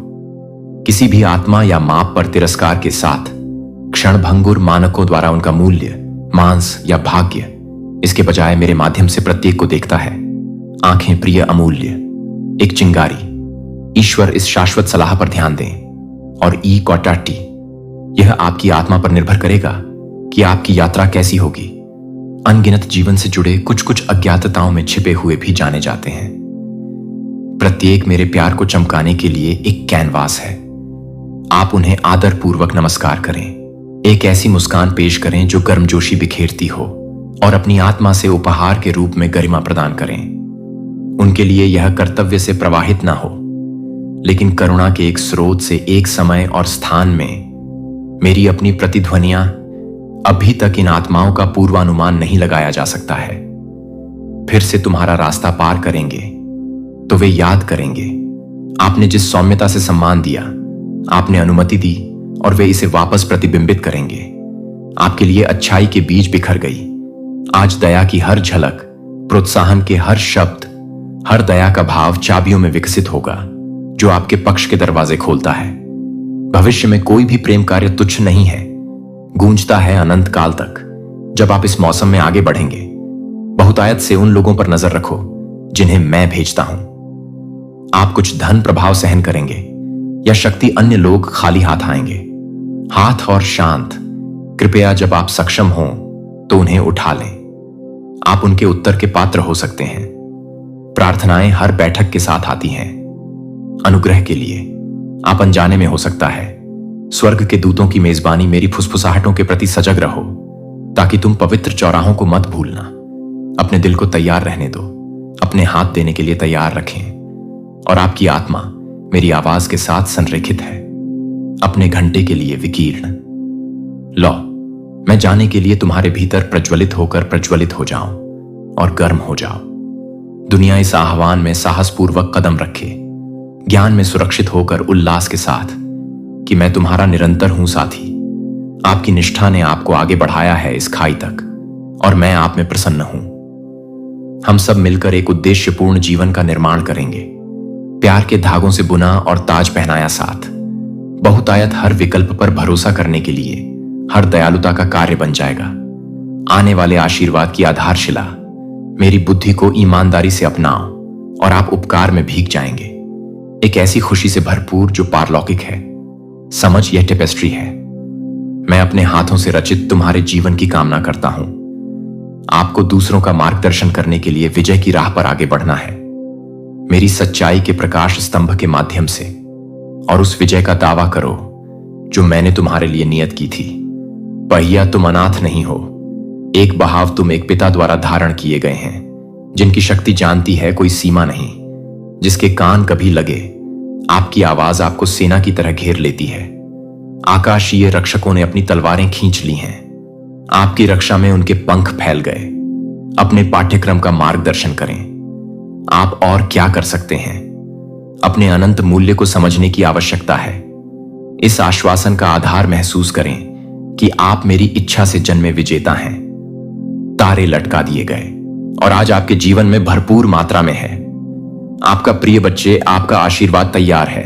किसी भी आत्मा या माप पर तिरस्कार के साथ, क्षणभंगुर मानकों द्वारा उनका मूल्य, मांस या भाग्य। इसके बजाय मेरे माध्यम से प्रत्येक को देखता है। आंखें प्रिय अमूल्य, एक चिंगारी। ईश्वर इस शाश्वत सलाह पर ध्यान दें। और ई कौटाटी, यह आपकी आत्मा पर निर्भर करेगा कि आपकी यात्रा कैसी होगी। अनगिनत जीवन से जुड़े कुछ कुछ अज्ञातताओं में छिपे हुए भी जाने जाते हैं। प्रत्येक मेरे प्यार को चमकाने के लिए एक कैनवास है। आप उन्हें आदर पूर्वक नमस्कार करें। एक ऐसी मुस्कान पेश करें जो गर्मजोशी बिखेरती हो, और अपनी आत्मा से उपहार के रूप में गरिमा प्रदान करें। उनके लिए यह कर्तव्य से प्रवाहित ना हो, लेकिन करुणा के एक स्रोत से एक समय और स्थान में। मेरी अपनी प्रतिध्वनियां, अभी तक इन आत्माओं का पूर्वानुमान नहीं लगाया जा सकता है। फिर से तुम्हारा रास्ता पार करेंगे तो वे याद करेंगे आपने जिस सौम्यता से सम्मान दिया, आपने अनुमति दी, और वे इसे वापस प्रतिबिंबित करेंगे। आपके लिए अच्छाई के बीज बिखर गई। आज दया की हर झलक, प्रोत्साहन के हर शब्द, हर दया का भाव चाबियों में विकसित होगा जो आपके पक्ष के दरवाजे खोलता है। भविष्य में कोई भी प्रेम कार्य तुच्छ नहीं है, गूंजता है अनंत काल तक। जब आप इस मौसम में आगे बढ़ेंगे, बहुतायत से उन लोगों पर नजर रखो जिन्हें मैं भेजता हूं। आप कुछ धन प्रभाव सहन करेंगे या शक्ति अन्य लोग खाली हाथ आएंगे। हाथ और शांत, कृपया जब आप सक्षम हों तो उन्हें उठा लें। आप उनके उत्तर के पात्र हो सकते हैं। प्रार्थनाएं हर बैठक के साथ आती हैं। अनुग्रह के लिए आप अनजाने में हो सकता है। स्वर्ग के दूतों की मेजबानी मेरी फुसफुसाहटों के प्रति सजग रहो ताकि तुम पवित्र चौराहों को मत भूलना। अपने दिल को तैयार रहने दो, अपने हाथ देने के लिए तैयार रखें, और आपकी आत्मा मेरी आवाज के साथ संरेखित है। अपने घंटे के लिए विकीर्ण। लो, मैं जाने के लिए तुम्हारे भीतर प्रज्वलित होकर प्रज्वलित हो जाऊं और गर्म हो जाओ। दुनिया इस आह्वान में साहसपूर्वक कदम रखे, ज्ञान में सुरक्षित होकर उल्लास के साथ कि मैं तुम्हारा निरंतर हूं साथी। आपकी निष्ठा ने आपको आगे बढ़ाया है इस खाई तक, और मैं आप में प्रसन्न हूं। हम सब मिलकर एक उद्देश्यपूर्ण जीवन का निर्माण करेंगे, प्यार के धागों से बुना और ताज पहनाया साथ। बहुतायत हर विकल्प पर भरोसा करने के लिए हर दयालुता का कार्य बन जाएगा। आने वाले आशीर्वाद की आधारशिला मेरी बुद्धि को ईमानदारी से अपनाओ और आप उपकार में भीग जाएंगे। एक ऐसी खुशी से भरपूर जो पारलौकिक है। समझ, यह टेपेस्ट्री है। मैं अपने हाथों से रचित तुम्हारे जीवन की कामना करता हूं। आपको दूसरों का मार्गदर्शन करने के लिए विजय की राह पर आगे बढ़ना है, मेरी सच्चाई के प्रकाश स्तंभ के माध्यम से, और उस विजय का दावा करो जो मैंने तुम्हारे लिए नियत की थी। पहिया, तुम अनाथ नहीं हो। एक बहाव तुम एक पिता द्वारा धारण किए गए हैं, जिनकी शक्ति जानती है कोई सीमा नहीं, जिसके कान कभी लगे आपकी आवाज आपको सेना की तरह घेर लेती है। आकाशीय रक्षकों ने अपनी तलवारें खींच ली हैं। आपकी रक्षा में उनके पंख फैल गए। अपने पाठ्यक्रम का मार्गदर्शन करें। आप और क्या कर सकते हैं? अपने अनंत मूल्य को समझने की आवश्यकता है। इस आश्वासन का आधार महसूस करें कि आप मेरी इच्छा से जन्मे विजेता हैं। तारे लटका दिए गए और आज आपके जीवन में भरपूर मात्रा में है। आपका प्रिय बच्चे, आपका आशीर्वाद तैयार है।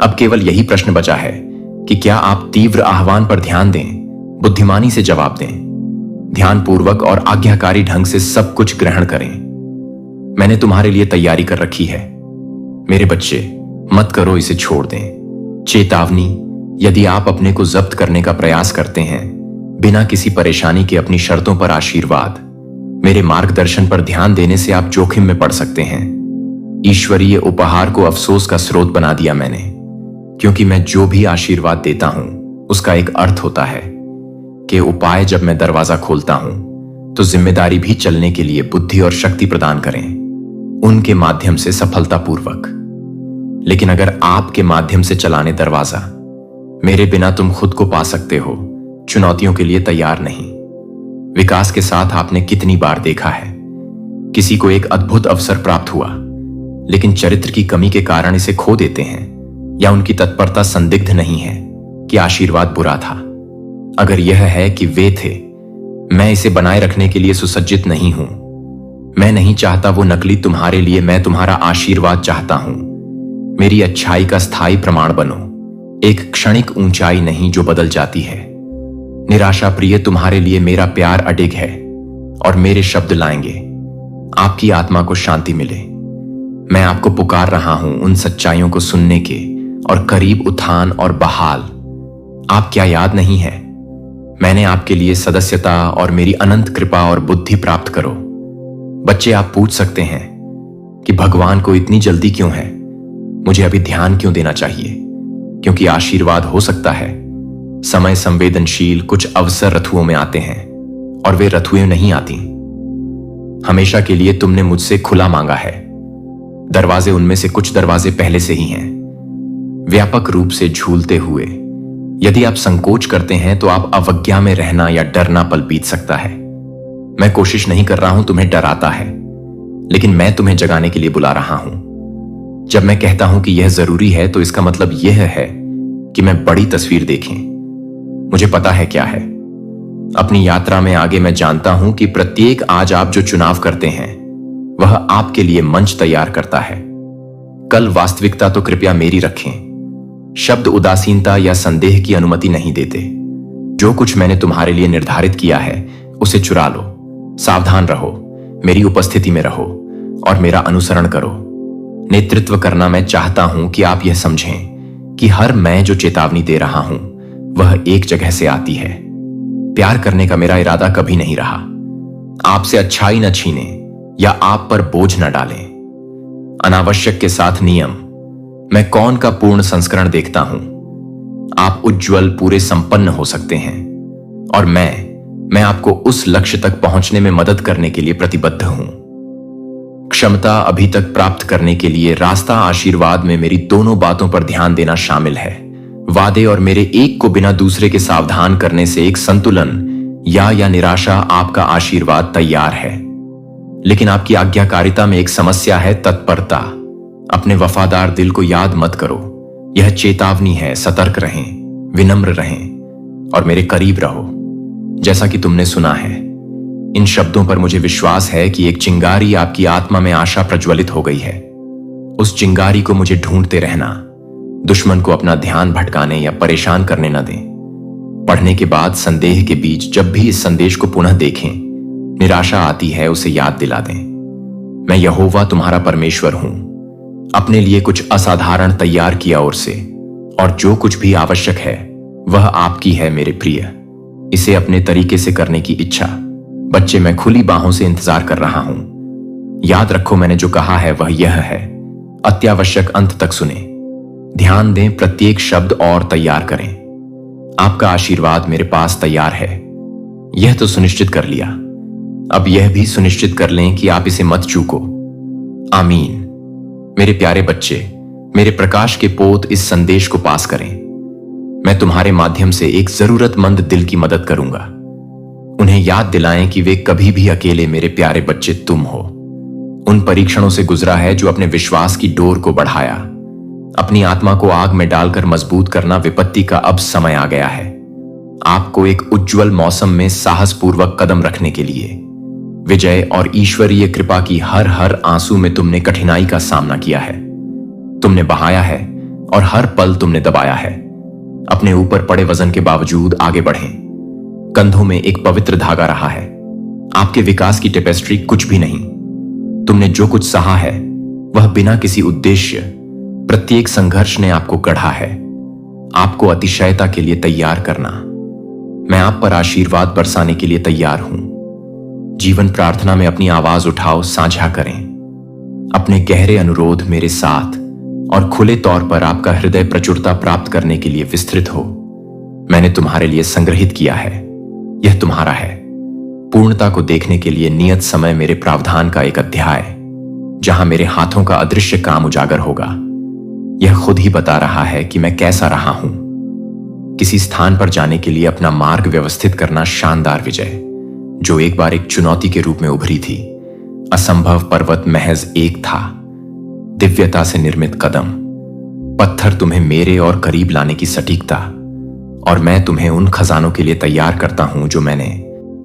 अब केवल यही प्रश्न बचा है कि क्या आप तीव्र आह्वान पर ध्यान दें, बुद्धिमानी से जवाब दें, ध्यानपूर्वक और आज्ञाकारी ढंग से सब कुछ ग्रहण करें। मैंने तुम्हारे लिए तैयारी कर रखी है। मेरे बच्चे, मत करो, इसे छोड़ दें। चेतावनी, यदि आप अपने को जब्त करने का प्रयास करते हैं बिना किसी परेशानी के अपनी शर्तों पर आशीर्वाद, मेरे मार्गदर्शन पर ध्यान देने से आप जोखिम में पड़ सकते हैं। ईश्वरीय उपहार को अफसोस का स्रोत बना दिया मैंने, क्योंकि मैं जो भी आशीर्वाद देता हूं उसका एक अर्थ होता है कि उपाय जब मैं दरवाजा खोलता हूं तो जिम्मेदारी भी चलने के लिए बुद्धि और शक्ति प्रदान करें, उनके माध्यम से सफलतापूर्वक। लेकिन अगर आपके माध्यम से चलाने दरवाजा, मेरे बिना तुम खुद को पा सकते हो, चुनौतियों के लिए तैयार नहीं। विकास के साथ आपने कितनी बार देखा है, किसी को एक अद्भुत अवसर प्राप्त हुआ लेकिन चरित्र की कमी के कारण इसे खो देते हैं, या उनकी तत्परता संदिग्ध नहीं है कि आशीर्वाद बुरा था। अगर यह है कि वे थे, मैं इसे बनाए रखने के लिए सुसज्जित नहीं हूं। मैं नहीं चाहता वो नकली तुम्हारे लिए, मैं तुम्हारा आशीर्वाद चाहता हूं। मेरी अच्छाई का स्थायी प्रमाण बनो, एक क्षणिक ऊंचाई नहीं जो बदल जाती है। निराशा प्रिय, तुम्हारे लिए मेरा प्यार अडिग है और मेरे शब्द लाएंगे आपकी आत्मा को शांति मिले। मैं आपको पुकार रहा हूं उन सच्चाइयों को सुनने के और करीब उत्थान और बहाल। आप क्या याद नहीं है? मैंने आपके लिए सदस्यता और मेरी अनंत कृपा और बुद्धि प्राप्त करो। बच्चे, आप पूछ सकते हैं कि भगवान को इतनी जल्दी क्यों है, मुझे अभी ध्यान क्यों देना चाहिए? क्योंकि आशीर्वाद हो सकता है समय संवेदनशील कुछ अवसर रथुओं में आते हैं और वे रथुएं नहीं आती। हमेशा के लिए तुमने मुझसे खुला मांगा है। दरवाजे, उनमें से कुछ दरवाजे पहले से ही हैं, व्यापक रूप से झूलते हुए। यदि आप संकोच करते हैं तो आप अवज्ञा में रहना या डरना पल बीत सकता है। मैं कोशिश नहीं कर रहा हूं तुम्हें डराता है, लेकिन मैं तुम्हें जगाने के लिए बुला रहा हूं। जब मैं कहता हूं कि यह जरूरी है तो इसका मतलब यह है कि मैं बड़ी तस्वीर देखें। मुझे पता है क्या है। अपनी यात्रा में आगे मैं जानता हूं कि प्रत्येक आज आप जो चुनाव करते हैं वह आपके लिए मंच तैयार करता है। कल वास्तविकता तो कृपया मेरी रखें। शब्द उदासीनता या संदेह की अनुमति नहीं देते। जो कुछ मैंने तुम्हारे लिए निर्धारित किया है उसे चुरा लो। सावधान रहो, मेरी उपस्थिति में रहो और मेरा अनुसरण करो। नेतृत्व करना मैं चाहता हूं कि आप यह समझें कि हर मैं जो चेतावनी दे रहा हूं वह एक जगह से आती है। प्यार करने का मेरा इरादा कभी नहीं रहा। आपसे अच्छाई न छीने या आप पर बोझ न डालें। अनावश्यक के साथ नियम। मैं कौन का पूर्ण संस्करण देखता हूं। आप उज्जवल पूरे संपन्न हो सकते हैं और मैं आपको उस लक्ष्य तक पहुंचने में मदद करने के लिए प्रतिबद्ध हूं। क्षमता अभी तक प्राप्त करने के लिए रास्ता आशीर्वाद में मेरी दोनों बातों पर ध्यान देना शामिल है। वादे और मेरे एक को बिना दूसरे के सावधान करने से एक संतुलन या निराशा आपका आशीर्वाद तैयार है। लेकिन आपकी आज्ञाकारिता में एक समस्या है, तत्परता। अपने वफादार दिल को याद मत करो। यह चेतावनी है, सतर्क रहें, विनम्र रहें और मेरे करीब रहो। जैसा कि तुमने सुना है, इन शब्दों पर मुझे विश्वास है कि एक चिंगारी आपकी आत्मा में आशा प्रज्वलित हो गई है। उस चिंगारी को मुझे ढूंढते रहना। दुश्मन को अपना ध्यान भटकाने या परेशान करने न दें। पढ़ने के बाद संदेह के बीच जब भी इस संदेश को पुनः देखें, निराशा आती है, उसे याद दिला दें। मैं यहोवा तुम्हारा परमेश्वर हूं। अपने लिए कुछ असाधारण तैयार किया और से, और जो कुछ भी आवश्यक है वह आपकी है मेरे प्रिय। इसे अपने तरीके से करने की इच्छा। बच्चे, मैं खुली बाहों से इंतजार कर रहा हूं। याद रखो, मैंने जो कहा है वह यह है, अत्यावश्यक अंत तक सुने, ध्यान दें, प्रत्येक शब्द और तैयार करें। आपका आशीर्वाद मेरे पास तैयार है। यह तो सुनिश्चित कर लिया, अब यह भी सुनिश्चित कर लें कि आप इसे मत चूको। आमीन। मेरे प्यारे बच्चे, मेरे प्रकाश के पोत, इस संदेश को पास करें। मैं तुम्हारे माध्यम से एक जरूरतमंद दिल की मदद करूंगा। उन्हें याद दिलाएं कि वे कभी भी अकेले मेरे प्यारे बच्चे तुम हो। उन परीक्षणों से गुजरा है जो अपने विश्वास की डोर को बढ़ाया। अपनी आत्मा को आग में डालकर मजबूत करना विपत्ति का अब समय आ गया है। आपको एक उज्जवल मौसम में साहसपूर्वक कदम रखने के लिए। विजय और ईश्वरीय कृपा की हर आंसू में तुमने कठिनाई का सामना किया है। तुमने बहाया है और हर पल तुमने दबाया है। अपने ऊपर पड़े वजन के बावजूद आगे बढ़ें। कंधों में एक पवित्र धागा रहा है। आपके विकास की टेपेस्ट्री कुछ भी नहीं। तुमने जो कुछ सहा है वह बिना किसी उद्देश्य, प्रत्येक संघर्ष ने आपको गढ़ा है। आपको अतिशयता के लिए तैयार करना। मैं आप पर आशीर्वाद बरसाने के लिए तैयार हूं। जीवन प्रार्थना में अपनी आवाज उठाओ, साझा करें अपने गहरे अनुरोध मेरे साथ और खुले तौर पर आपका हृदय प्रचुरता प्राप्त करने के लिए विस्तृत हो। मैंने तुम्हारे लिए संग्रहित किया है, यह तुम्हारा है। पूर्णता को देखने के लिए नियत समय मेरे प्रावधान का एक अध्याय, जहां मेरे हाथों का अदृश्य काम उजागर होगा। यह खुद ही बता रहा है कि मैं कैसा रहा हूं। किसी स्थान पर जाने के लिए अपना मार्ग व्यवस्थित करना शानदार विजय, जो एक बार एक चुनौती के रूप में उभरी थी। असंभव पर्वत महज एक था, दिव्यता से निर्मित कदम, पत्थर तुम्हें मेरे और करीब लाने की सटीकता, और मैं तुम्हें उन खजानों के लिए तैयार करता हूं जो मैंने